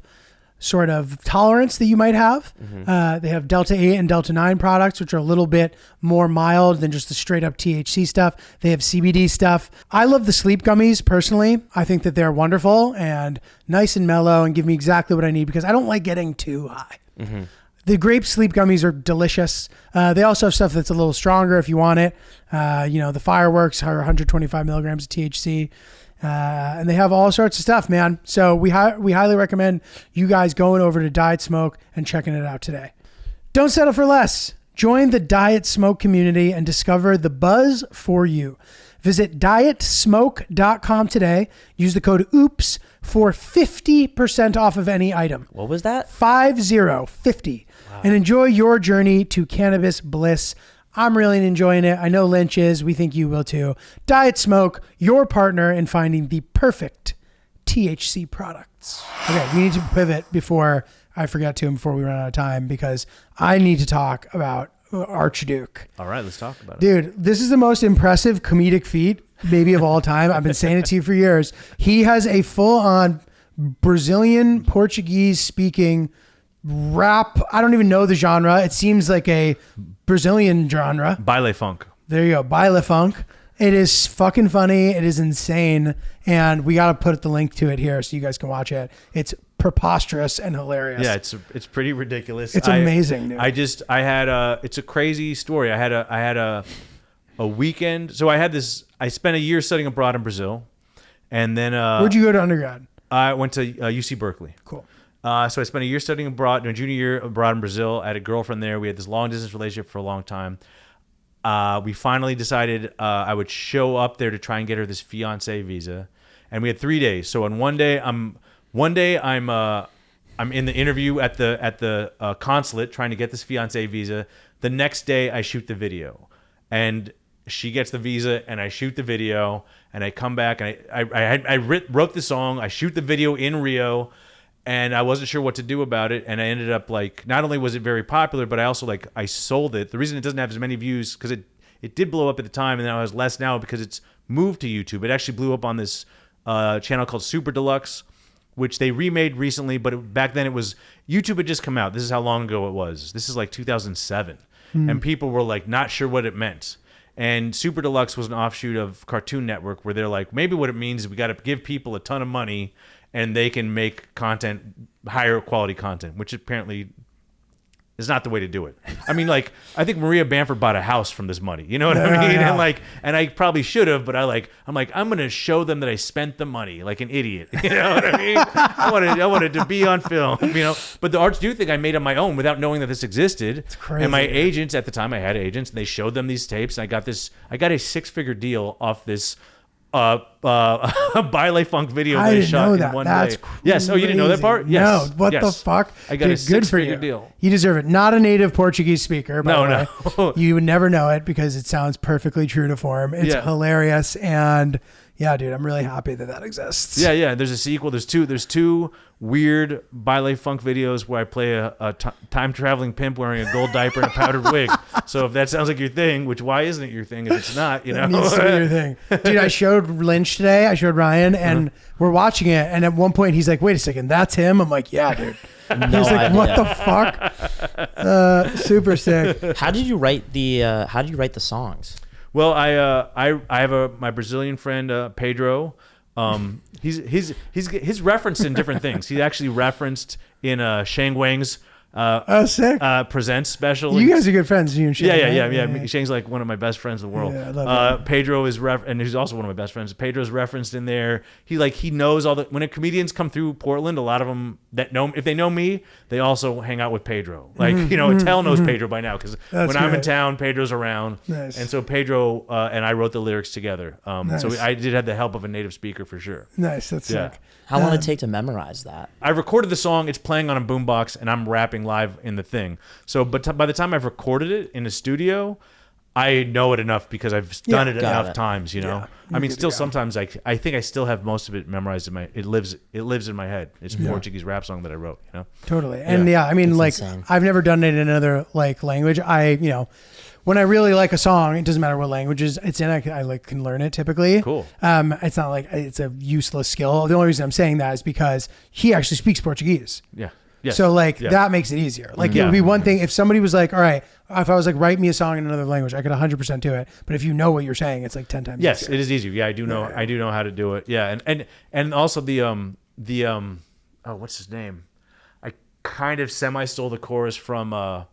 sort of tolerance that you might have. They have Delta 8 and Delta 9 products, which are a little bit more mild than just the straight up THC stuff. They have CBD stuff. I love the sleep gummies personally. I think that they're wonderful and nice and mellow and give me exactly what I need because I don't like getting too high. The grape sleep gummies are delicious. They also have stuff that's a little stronger if you want it. The fireworks are 125 milligrams of THC. And they have all sorts of stuff, man. So we highly recommend you guys going over to Diet Smoke and checking it out today. Don't settle for less. Join the Diet Smoke community and discover the buzz for you. Visit dietsmoke.com today. Use the code OOPS for 50% off of any item. What was that? 50. Wow. And enjoy your journey to cannabis bliss. I'm really enjoying it. I know Lynch is. We think you will too. Diet Smoke, your partner in finding the perfect THC products. Okay, we need to pivot before I forget to and before we run out of time because I need to talk about Archduke. All right, let's talk about it. Dude, this is the most impressive comedic feat maybe of all time. I've been saying it to you for years. He has a full-on Brazilian Portuguese speaking rap. I don't even know the genre. It seems like a Brazilian genre. Baile funk. There you go. Baile funk. It is fucking funny. It is insane. And we got to put the link to it here so you guys can watch it. It's preposterous and hilarious. Yeah, it's pretty ridiculous. It's amazing, dude. it's a crazy story. I had a weekend. So I spent a year studying abroad in Brazil. And then where'd you go to undergrad? I went to UC Berkeley. Cool. So I spent a year studying abroad, my junior year abroad in Brazil. I had a girlfriend there. We had this long distance relationship for a long time. we finally decided I would show up there to try and get her this fiance visa, and we had 3 days. So on one day I'm in the interview at the consulate trying to get this fiance visa. The next day I shoot the video, and she gets the visa, and I shoot the video, and I come back, and I wrote the song. I shoot the video in Rio, and I wasn't sure what to do about it, and I ended up like, not only was it very popular, but I also like I sold it. The reason it doesn't have as many views because it did blow up at the time, and now it has less now because it's moved to YouTube. It actually blew up on this channel called Super Deluxe, which they remade recently, but back then it was YouTube had just come out. This is how long ago it was. This is like 2007, and people were like not sure what it meant. And Super Deluxe was an offshoot of Cartoon Network, where they're like, maybe what it means is we got to give people a ton of money and they can make content, higher quality content, which apparently is not the way to do it. I mean, like, I think Maria Bamford bought a house from this money. You know what I mean? Yeah. And I probably should have, but I'm going to show them that I spent the money like an idiot. You know what I mean? I wanted to be on film, you know? But the Arts Do thing I made on my own without knowing that this existed. It's crazy. And my agents at the time, I had agents, and they showed them these tapes, and I got a 6-figure deal off this Ballet Funk video I they didn't shot know in that. one That's day. Yes. Oh, you didn't know that part? Yes. No. What Yes. the fuck? I got a good for you. 6-figure deal. You deserve it. Not a native Portuguese speaker, by the No. way. You would never know it because it sounds perfectly true to form. It's hilarious, and yeah, dude, I'm really happy that exists. Yeah. There's a sequel. There's two weird Ballet Funk videos where I play a time traveling pimp wearing a gold diaper and a powdered wig. So if that sounds like your thing, which why isn't it your thing if it's not? You know, It needs to be your thing, dude. I showed Lynch today. I showed Ryan, and we're watching it. And at one point, he's like, "Wait a second, that's him." I'm like, "Yeah, dude." No He's like, idea. "What the fuck?" Super sick. How did you write the songs? Well, I have my Brazilian friend Pedro. He's referenced in different things. He actually referenced in Shang Wang's Sick. Presents special. You guys are good friends, you and Shane. Yeah. Shang's like one of my best friends in the world. Yeah, I love him. Pedro is and he's also one of my best friends. Pedro's referenced in there. He knows all the when comedians come through Portland, a lot of them that know if they know me, they also hang out with Pedro. Like Tell knows Pedro by now because when I'm in town, Pedro's around. Nice. And so Pedro and I wrote the lyrics together. Nice. So I did have the help of a native speaker for sure. Nice. That's Yeah. sick. How long did it take to memorize that? I recorded the song. It's playing on a boombox, and I'm rapping live in the thing. So, but by the time I've recorded it in the studio, I know it enough because I've done it enough times. You know, Yeah. I mean, Good to still go. sometimes I think I still have most of it memorized in my. It lives in my head. It's a Portuguese rap song that I wrote. You know, Totally. And I mean, That's like, insane. I've never done it in another like language. When I really like a song, it doesn't matter what languages it's in. I can learn it typically. Cool. It's not like it's a useless skill. The only reason I'm saying that is because he actually speaks Portuguese. Yeah. Yes. So like Yeah. that makes it easier. Like it Yeah. would be one thing if somebody was like, all right, if I was like, write me a song in another language, I could 100% do it. But if you know what you're saying, it's like 10 times Yes, easier. it is easier. Yeah, I do know. I do know how to do it. Yeah, and also the what's his name? I kind of semi stole the chorus from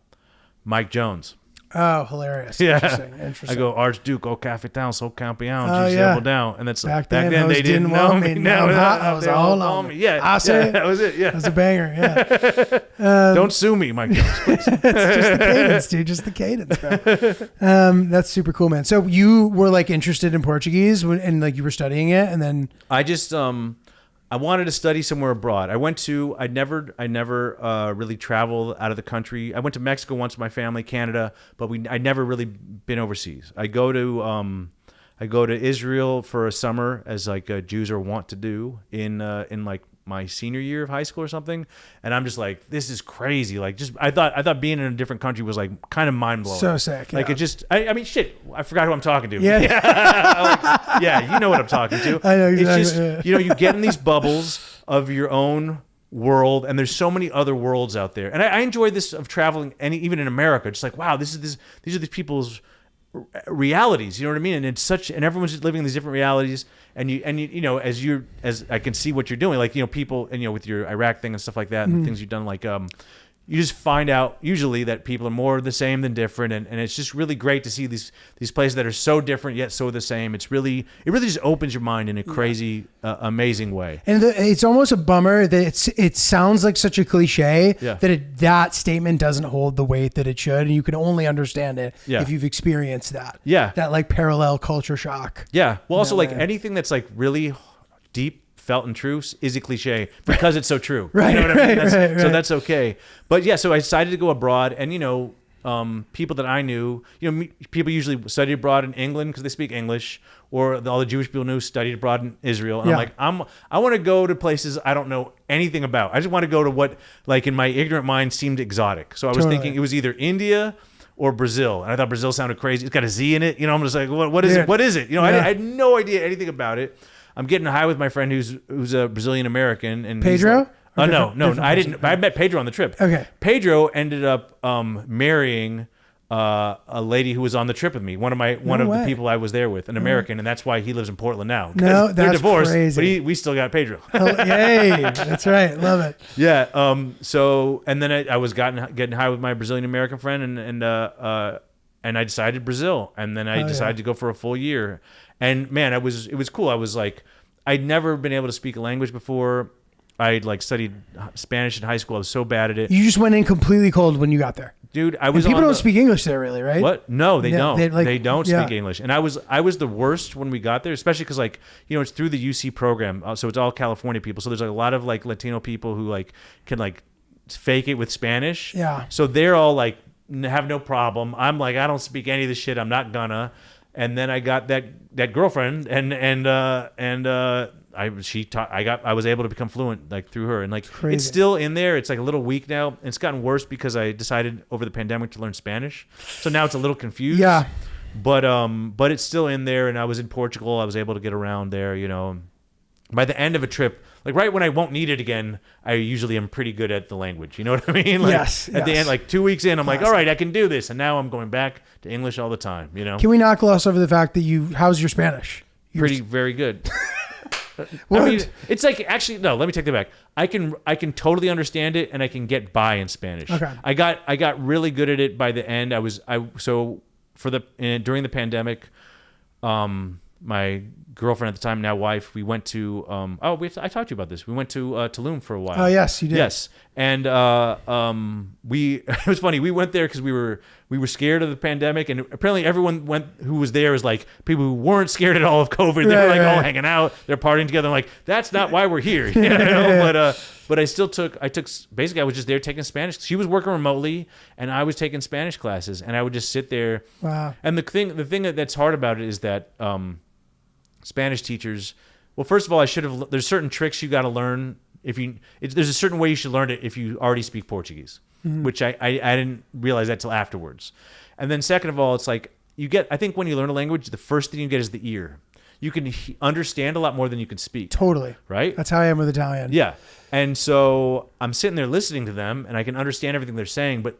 Mike Jones. Oh, hilarious. Yeah. Interesting. I go Archduke, oh Capitan, so campeão, Oh, Giselle yeah. down, and that's Back then, hoes they didn't know me. Now I'm hot, I was all on me. Yeah, I say that was it. Yeah, That's a banger. Yeah. don't sue me, Mike Jones, please. It's just the cadence, dude. Just the cadence, bro. That's super cool, man. So you were like interested in Portuguese and like you were studying it, and then I just I wanted to study somewhere abroad. I never really traveled out of the country. I went to Mexico once with my family, Canada, but I'd never really been overseas. I go to Israel for a summer, as like Jews are wont to do in like my senior year of high school or something, and I'm just like, this is crazy. Like, just I thought being in a different country was like kind of mind blowing. So sick. Like yeah. it just I mean shit. I forgot who I'm talking to. Yeah. Yeah, you know what I'm talking to. I know exactly, It's just yeah. you get in these bubbles of your own world, and there's so many other worlds out there. And I enjoy this of traveling, and even in America, just like, wow, these are these people's realities. You know what I mean? And it's and everyone's living in these different realities. And you as I can see what you're doing, like people, and with your Iraq thing and stuff like that, and things you've done, like you just find out usually that people are more the same than different, and it's just really great to see these places that are so different yet so the same. It really just opens your mind in a crazy, amazing way. And it's almost a bummer that it sounds like such a cliche that that statement doesn't hold the weight that it should, and you can only understand it if you've experienced that. Yeah, that like parallel culture shock. Yeah, well, also like anything that's like really deep, felt and true is a cliche because it's so true. Right. You know what I mean? Right. So that's okay. But yeah, so I decided to go abroad, and people that I knew, people usually study abroad in England because they speak English, or all the Jewish people knew studied abroad in Israel. And I'm like, I want to go to places I don't know anything about. I just want to go to what, like in my ignorant mind, seemed exotic. So I was thinking it was either India or Brazil, and I thought Brazil sounded crazy. It's got a Z in it. I'm just like, what is it? What is it? I had no idea anything about it. I'm getting high with my friend who's a Brazilian American, and Pedro. No, I didn't. I met Pedro on the trip. Okay. Pedro ended up marrying a lady who was on the trip with me. One of the people I was there with, an American, and that's why he lives in Portland now. No, that's they're divorced, crazy. but we still got Pedro. Yay! That's right. Love it. Yeah. So and then I was getting high with my Brazilian American friend, and I decided Brazil, and then I decided to go for a full year. And man, it was cool. I was like, I'd never been able to speak a language before. I'd like studied Spanish in high school. I was so bad at it. You just went in completely cold when you got there. Dude, I was. And people don't speak English there, really, right? What? No, they don't. They don't yeah. speak English. And I was the worst when we got there, especially because it's through the UC program, so it's all California people. So there's like a lot of like Latino people who like can like fake it with Spanish. Yeah. So they're all like have no problem. I'm like, I don't speak any of this shit. I'm not gonna. And then I got that girlfriend, I was able to become fluent like through her, and like Crazy. It's still in there. It's like a little weak now. It's gotten worse because I decided over the pandemic to learn Spanish, so now it's a little confused. Yeah, but it's still in there. And I was in Portugal. I was able to get around there. By the end of a trip, like right when I won't need it again, I usually am pretty good at the language. You know what I mean? Like, yes. At the end, like 2 weeks in, I'm like, all right, I can do this. And now I'm going back to English all the time. Can we not gloss over the fact that how's your Spanish? Very good. I mean, it's like actually no. Let me take that back. I can totally understand it, and I can get by in Spanish. Okay. I got really good at it by the end. During the pandemic, my girlfriend at the time, now wife, we went to I talked to you about this. We went to Tulum for a while. Oh yes, you did. Yes, and it was funny. We went there because we were scared of the pandemic, and apparently everyone who was there was like people who weren't scared at all of COVID. They were like all hanging out, they're partying together. I'm like, that's not why we're here, But I was just there taking Spanish. She was working remotely, and I was taking Spanish classes, and I would just sit there. Wow. And the thing that's hard about it is that Spanish teachers, well, first of all, there's certain tricks you got to learn there's a certain way you should learn it if you already speak Portuguese, which I didn't realize that till afterwards. And then second of all, it's like I think when you learn a language, the first thing you get is the ear. You can understand a lot more than you can speak. Totally. Right? That's how I am with Italian. Yeah. And so I'm sitting there listening to them, and I can understand everything they're saying, but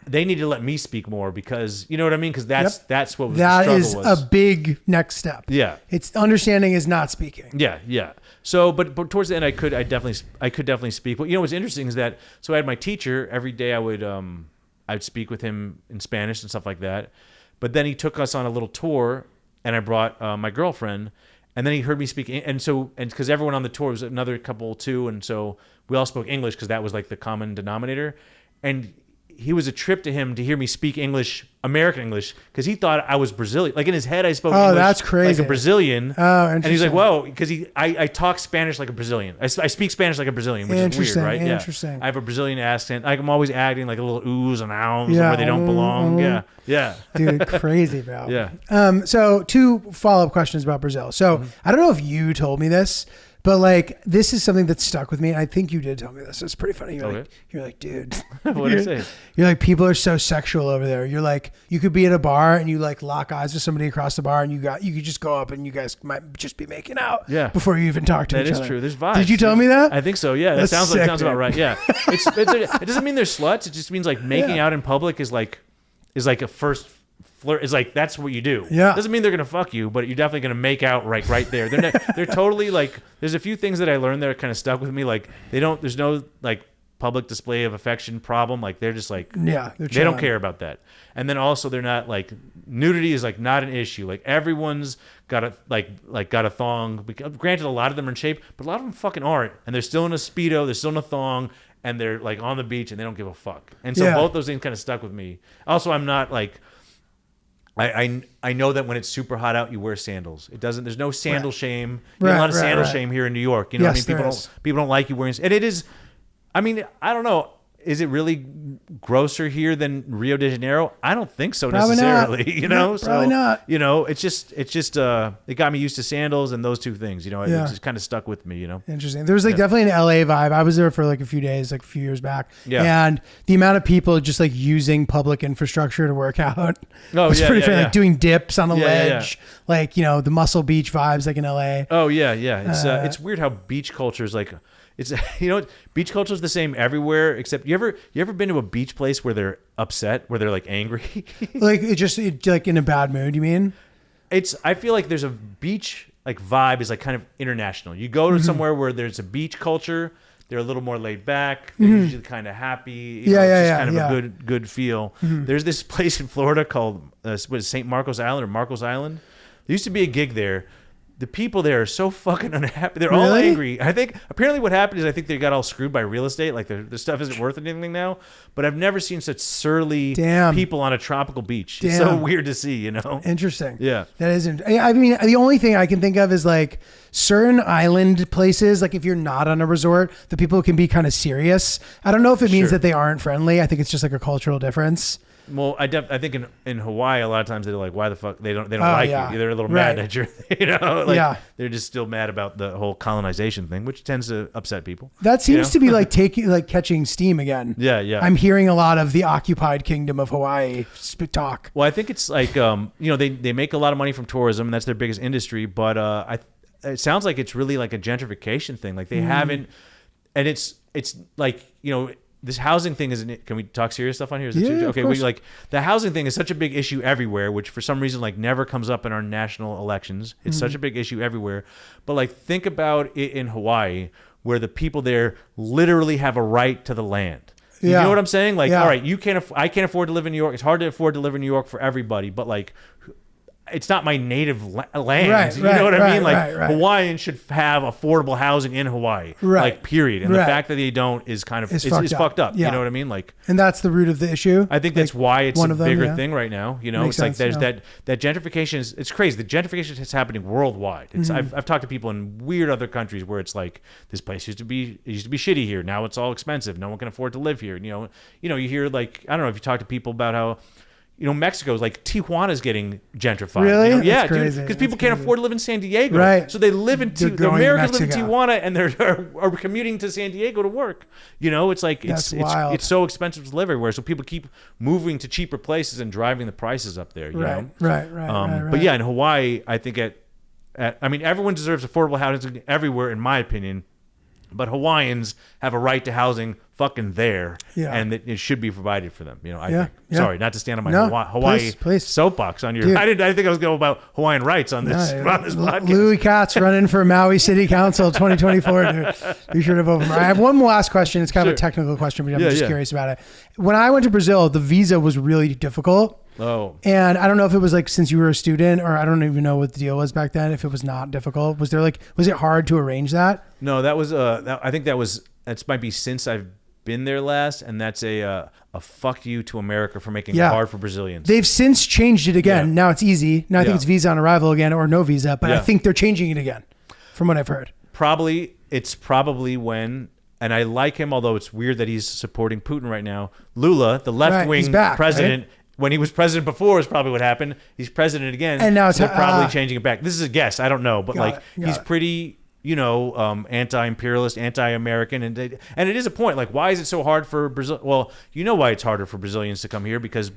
they need to let me speak more because you know what I mean? Because that's what the struggle was. That is a big next step. Yeah. It's understanding is not speaking. Yeah. So, but towards the end, I could definitely speak. But what's interesting is that I had my teacher every day. I'd speak with him in Spanish and stuff like that. But then he took us on a little tour, and I brought my girlfriend, and then he heard me speak. And because everyone on the tour was another couple too, and so we all spoke English because that was like the common denominator. And he was a trip to him to hear me speak English, American English, because he thought I was Brazilian. Like in his head, I spoke English that's crazy. like a Brazilian. Oh, interesting. And he's like, whoa, because I talk Spanish like a Brazilian. I speak Spanish like a Brazilian, which is weird, right? Interesting. Yeah. I have a Brazilian accent. Like I'm always acting like a little oohs and ahs where they don't belong. Yeah. Dude, crazy, bro. Yeah. So 2 follow-up questions about Brazil. So I don't know if you told me this, but like this is something that stuck with me. And I think you did tell me this. It's pretty funny. You're like, dude. What did I say? You're like, people are so sexual over there. You're like, you could be at a bar and you like lock eyes with somebody across the bar, and you could just go up and you guys might just be making out. Yeah. Before you even talk to each other. That is true. There's vibes. Did you tell me that? I think so. Yeah. That's That sick, sounds about right. Yeah. It doesn't mean they're sluts. It just means like making out in public is like a first flirt. Is like that's what you do. Yeah. Doesn't mean they're gonna fuck you, but you're definitely gonna make out right there. They're totally like. There's a few things that I learned that are kind of stuck with me. Like there's no like public display of affection problem. Like they're just like, Yeah, they don't care about that. And then also they're not like, nudity is like not an issue. Like everyone's got a got a thong. Granted, a lot of them are in shape, but a lot of them fucking aren't. And they're still in a Speedo, they're still in a thong, and they're like on the beach and they don't give a fuck. And so both those things kind of stuck with me. Also, I'm not like, I know that when it's super hot out, you wear sandals. There's no sandal shame. There's a lot of sandal shame here in New York. You know what I mean? People don't like you wearing, and it is, I mean, I don't know. Is it really grosser here than Rio de Janeiro? I don't think so necessarily. Not. You know, probably not. You know, it's just it got me used to sandals and those two things. You know, it just kind of stuck with me. You know, interesting. There was like definitely an LA vibe. I was there for like a few days, like a few years back. Yeah. And the amount of people just like using public infrastructure to work out was yeah, pretty yeah, funny. yeah. Like doing dips on a Yeah. ledge, like you know the Muscle Beach vibes, like in LA. Oh yeah. It's weird how beach culture is like. It's beach culture is the same everywhere except you ever been to a beach place where they're upset, where they're like angry, like like in a bad mood. You mean? I feel like there's a beach like vibe is like kind of international. You go to somewhere where there's a beach culture, they're a little more laid back. They're usually kind of happy. It's just kind of a good feel. There's this place in Florida called St. Marcos Island or Marcos Island. There used to be a gig there. The people there are so fucking unhappy. They're all angry. I think apparently what happened is I think they got all screwed by real estate. Like their stuff isn't worth anything now. But I've never seen such surly people on a tropical beach. It's so weird to see, you know? Interesting. Yeah. That isn't. I mean, the only thing I can think of is like certain island places. Like if you're not on a resort, the people can be kind of serious. I don't know if it means that they aren't friendly. I think it's just like a cultural difference. Well, I think in Hawaii a lot of times they're like, why the fuck they don't like you? They're a little mad at you, you know, like they're just still mad about the whole colonization thing, which tends to upset people. That seems to be like catching steam again. Yeah. I'm hearing a lot of the occupied kingdom of Hawaii talk. Well, I think it's like you know they make a lot of money from tourism and that's their biggest industry, but it sounds like it's really like a gentrification thing. Like they haven't, and it's like you know. This housing thing isn't. Can we talk serious stuff on here? Is it okay. Like the housing thing is such a big issue everywhere, which for some reason like never comes up in our national elections. It's such a big issue everywhere. But like think about it in Hawaii, where the people there literally have a right to the land. You know what I'm saying? Like, all right, I can't afford to live in New York. It's hard to afford to live in New York for everybody. But like, it's not my native land. You know what I mean? Like Hawaiians should have affordable housing in Hawaii. Like period. And the fact that they don't is kind of it's fucked up. You know what I mean? Like, and that's the root of the issue. I think that's why it's a bigger thing right now. You know, it's like there's that gentrification it's crazy. The gentrification is happening worldwide. It's I've talked to people in weird other countries where it's like this place used to be shitty here. Now it's all expensive. No one can afford to live here. You know, you hear like I don't know if you talk to people about how. You know, Mexico's like Tijuana's getting gentrified. Really? You know? Yeah, dude. Because people can't afford to live in San Diego. Right. So they live in the Americans live in Tijuana and are commuting to San Diego to work. You know, it's like it's so expensive to live everywhere. So people keep moving to cheaper places and driving the prices up there. You know? Right. But yeah, in Hawaii, I think I mean, everyone deserves affordable housing everywhere, in my opinion. But Hawaiians have a right to housing fucking there, and it should be provided for them. You know, I think. Sorry, not to stand on my Hawaii soapbox on your. Dude. I didn't think I was going about Hawaiian rights on this podcast. Louis Katz running for Maui City Council 2024. Dude. Be sure to vote for him. I have one last question. It's kind of a technical question, but I'm just curious about it. When I went to Brazil, the visa was really difficult. Oh. And I don't know if it was like since you were a student, or I don't even know what the deal was back then. If it was not difficult, was it hard to arrange that? No, that was I think that might be since I've been there last, and that's a fuck you to America for making it hard for Brazilians. They've since changed it again. Now it's easy. Now I think it's visa on arrival again, or no visa. But I think they're changing it again, from what I've heard. It's probably when. And I like him, although it's weird that he's supporting Putin right now. Lula, the left-wing president. Right? When he was president before is probably what happened. He's president again, and now they're probably changing it back. This is a guess. I don't know, but he's pretty, anti-imperialist, anti-American, and it is a point. Like, why is it so hard for Brazil? Well, you know why it's harder for Brazilians to come here because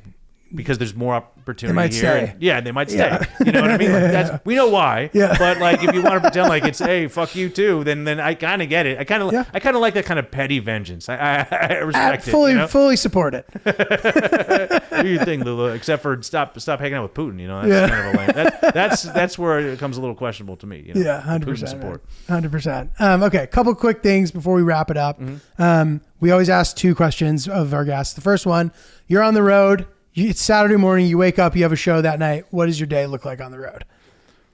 because there's more opportunity might here. stay. Yeah, they might stay. Yeah. You know what I mean? Like, we know why. Yeah. But like, if you want to pretend like it's, hey, fuck you too, then I kind of get it. I kind of like that kind of petty vengeance. I respect it. Fully support it. Do your thing, Lulu. Except for stop hanging out with Putin. You know, that's kind of a lame. That's where it becomes a little questionable to me. You know, Yeah, 100%. Putin support. 100%. Okay, a couple quick things before we wrap it up. We always ask 2 questions of our guests. The first one: you're on the road. It's Saturday morning. You wake up. You have a show that night. What does your day look like on the road?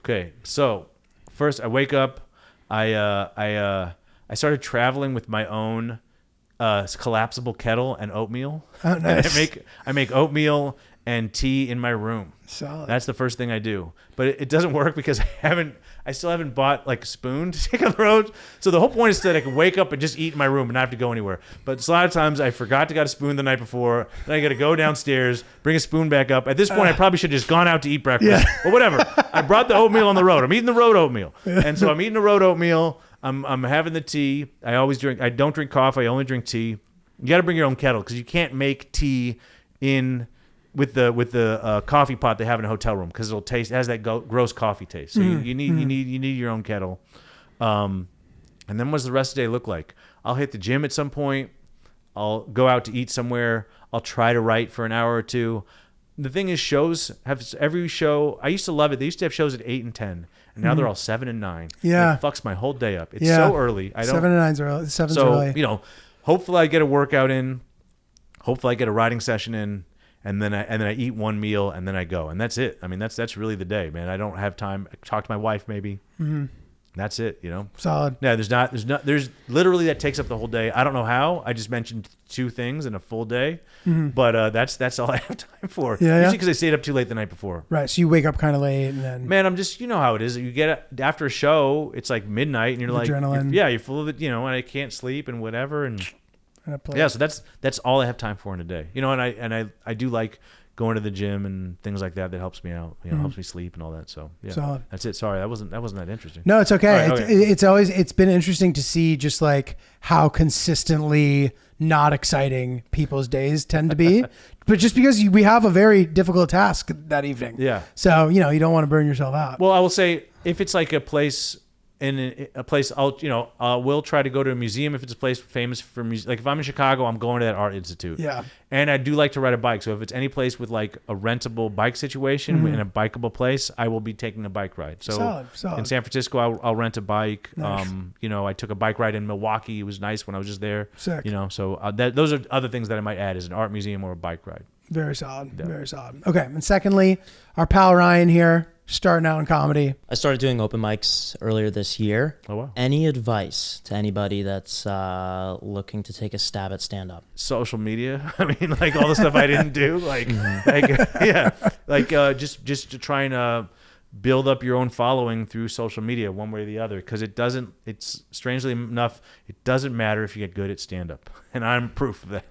Okay, so first I wake up. I started traveling with my own collapsible kettle and oatmeal. Oh, nice. And I make oatmeal and tea in my room. Solid. That's the first thing I do. But it doesn't work because I still haven't bought like a spoon to take on the road. So the whole point is that I can wake up and just eat in my room and not have to go anywhere. But a lot of times I forgot to get a spoon the night before. Then I got to go downstairs, bring a spoon back up. At this point, I probably should have just gone out to eat breakfast. Yeah. But whatever. I brought the oatmeal on the road. I'm eating the road oatmeal. And so I'm eating the road oatmeal. I'm having the tea. I don't drink coffee. I only drink tea. You got to bring your own kettle because you can't make tea with the coffee pot they have in a hotel room because it has that gross coffee taste. So you need your own kettle. And then what does the rest of the day look like? I'll hit the gym at some point. I'll go out to eat somewhere. I'll try to write for an hour or 2. The thing is, shows have every show. I used to love it. They used to have shows at 8 and 10, and now they're all 7 and 9. Yeah, and it fucks my whole day up. It's so early. 7 and 9's early. 7's early. You know, hopefully I get a workout in. Hopefully I get a writing session in. And then I eat one meal and then I go, and that's it. I mean, that's really the day, man. I don't have time. I talk to my wife maybe. That's it, you know. Solid. Yeah, there's literally that takes up the whole day. I don't know how. I just mentioned 2 things in a full day, but that's all I have time for. Yeah, usually because I stayed up too late the night before. Right. So you wake up kind of late and then. Man, I'm just, you know how it is. You get after a show, it's like midnight, and you're like, adrenaline. you're full of it, you know, and I can't sleep and whatever, and. Yeah, so that's all I have time for in a day. You know, and I do like going to the gym and things like that. That helps me out. You know, helps me sleep and all that. So yeah, solid. That's it. Sorry, that wasn't that interesting. No, it's okay. Right, It's been interesting to see just like how consistently not exciting people's days tend to be, but just because we have a very difficult task that evening. Yeah. So you know you don't want to burn yourself out. Well, I will say if it's like a place. In a place, we'll try to go to a museum if it's a place famous for music. Like if I'm in Chicago, I'm going to that art institute. Yeah. And I do like to ride a bike. So if it's any place with like a rentable bike situation in a bikeable place, I will be taking a bike ride. So solid. in San Francisco, I'll rent a bike. Nice. I took a bike ride in Milwaukee. It was nice when I was just there. Sick. You know, so those are other things that I might add is an art museum or a bike ride. Very solid. Yeah. Very solid. Okay. And secondly, our pal Ryan here, starting out in comedy. I started doing open mics earlier this year. Oh, wow. Any advice to anybody that's looking to take a stab at stand-up? Social media. I mean, like all the stuff I didn't do. Just to try and build up your own following through social media one way or the other, because it's strangely enough, it doesn't matter if you get good at stand-up, and I'm proof of that.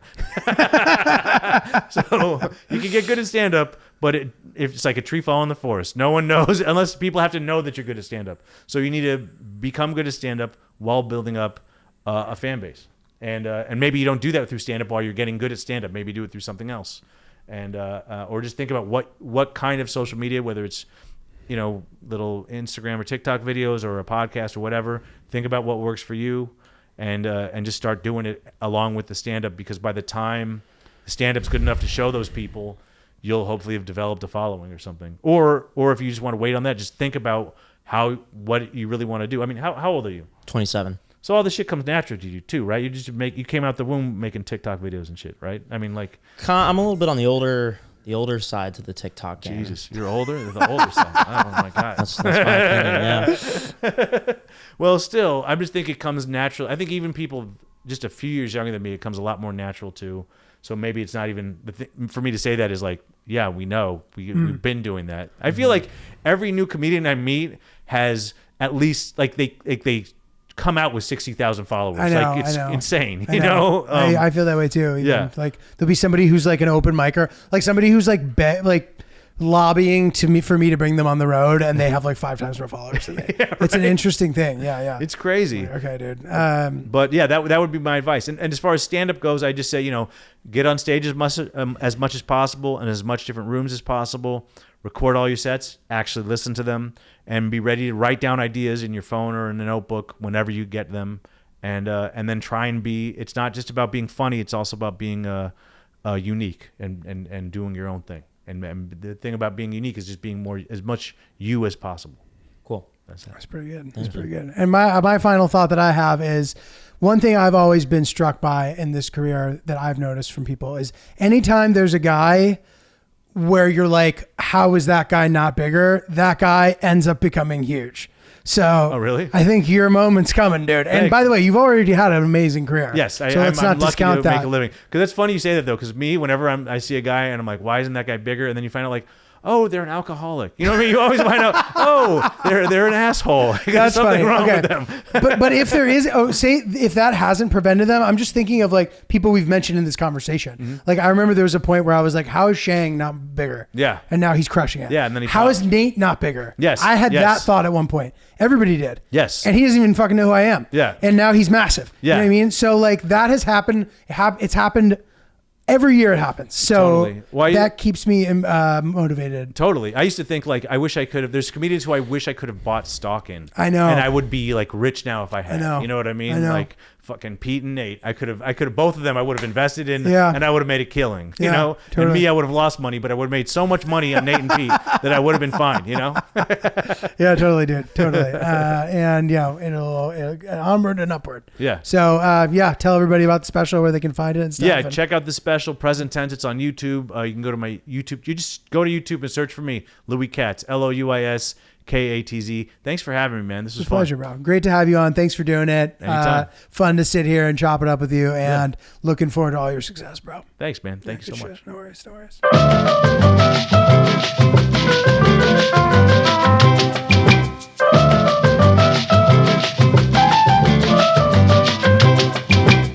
So you can get good at stand-up, but it's like a tree falling in the forest. No one knows unless people have to know that you're good at stand-up. So you need to become good at stand-up while building up a fan base, and maybe you don't do that through stand-up while you're getting good at stand-up. Maybe do it through something else, and or just think about what kind of social media, whether it's little Instagram or TikTok videos or a podcast or whatever. Think about what works for you, and just start doing it along with the stand-up, because by the time the stand-up's good enough to show those people, you'll hopefully have developed a following or something. Or if you just want to wait on that, just think about what you really want to do. I mean, how old are you? 27. So all this shit comes natural to you too, right? You came out the womb making TikTok videos and shit, right? I mean, like, I'm a little bit on the older side to the TikTok game. Jesus, you're older? The older side. Oh my God. That's my opinion, yeah. Well, still, I just think it comes natural. I think even people just a few years younger than me, it comes a lot more natural too. So maybe it's not even for me to say that is like, yeah, we know we've been doing that. I feel like every new comedian I meet has at least like they come out with 60,000 followers. I know, like it's insane. I know. I feel that way too. Even. Yeah. Like there'll be somebody who's like an open micer, like somebody who's like lobbying for me to bring them on the road, and they have like 5 times more followers than me. It's an interesting thing. Yeah. It's crazy. Okay, dude. But yeah, that would be my advice. And as far as stand-up goes, I just say, get on stage as much as possible in as much different rooms as possible. Record all your sets, actually listen to them, and be ready to write down ideas in your phone or in a notebook whenever you get them. And then try and be. It's not just about being funny. It's also about being unique and doing your own thing. And the thing about being unique is just being as much you as possible. Cool. That's pretty good. That's pretty good. And my final thought that I have is, one thing I've always been struck by in this career that I've noticed from people is anytime there's a guy where you're like, how is that guy not bigger? That guy ends up becoming huge. So oh, really? I think your moment's coming, dude. And by the way, you've already had an amazing career. Yes, so let's not lucky discount to that. make a living. Because it's funny you say that though. Because me, whenever I see a guy and I'm like, why isn't that guy bigger? And then you find out like, oh, they're an alcoholic. You know what I mean? You always find out, oh, they're an asshole. There's something wrong with them. but if there is, say if that hasn't prevented them, I'm just thinking of like people we've mentioned in this conversation. Mm-hmm. Like I remember there was a point where I was like, how is Shang not bigger? Yeah. And now he's crushing it. Yeah. And then how is Nate not bigger? Yes. I had that thought at one point. Everybody did. Yes. And he doesn't even fucking know who I am. Yeah. And now he's massive. Yeah. You know what I mean? So like that has happened. It's happened. Every year it happens. So totally. That keeps me motivated. Totally. I used to think like, I wish I could have, there's comedians who I wish I could have bought stock in. I know. And I would be like rich now if I had. I know. You know what I mean? I know. Like fucking Pete and Nate. I could have both of them I would have invested in Yeah. and I would have made a killing. Yeah, You know? totally. And me, I would have lost money, but I would have made so much money on Nate and Pete that I would have been fine, you know? Yeah, totally, dude. Totally. And it'll onward and upward. Yeah. So tell everybody about the special, where they can find it and stuff. Yeah, and check out the special, Present Tense. It's on YouTube. You can go to my YouTube. You just go to YouTube and search for me, Louis Katz, LOUISKATZ. Thanks for having me, man. This was It's a fun. pleasure, bro. Great to have you on. Thanks for doing it. Anytime. Fun to sit here and chop it up with you, and looking forward to all your success, bro. Thanks, man. Thank you so Good much. shit. No worries.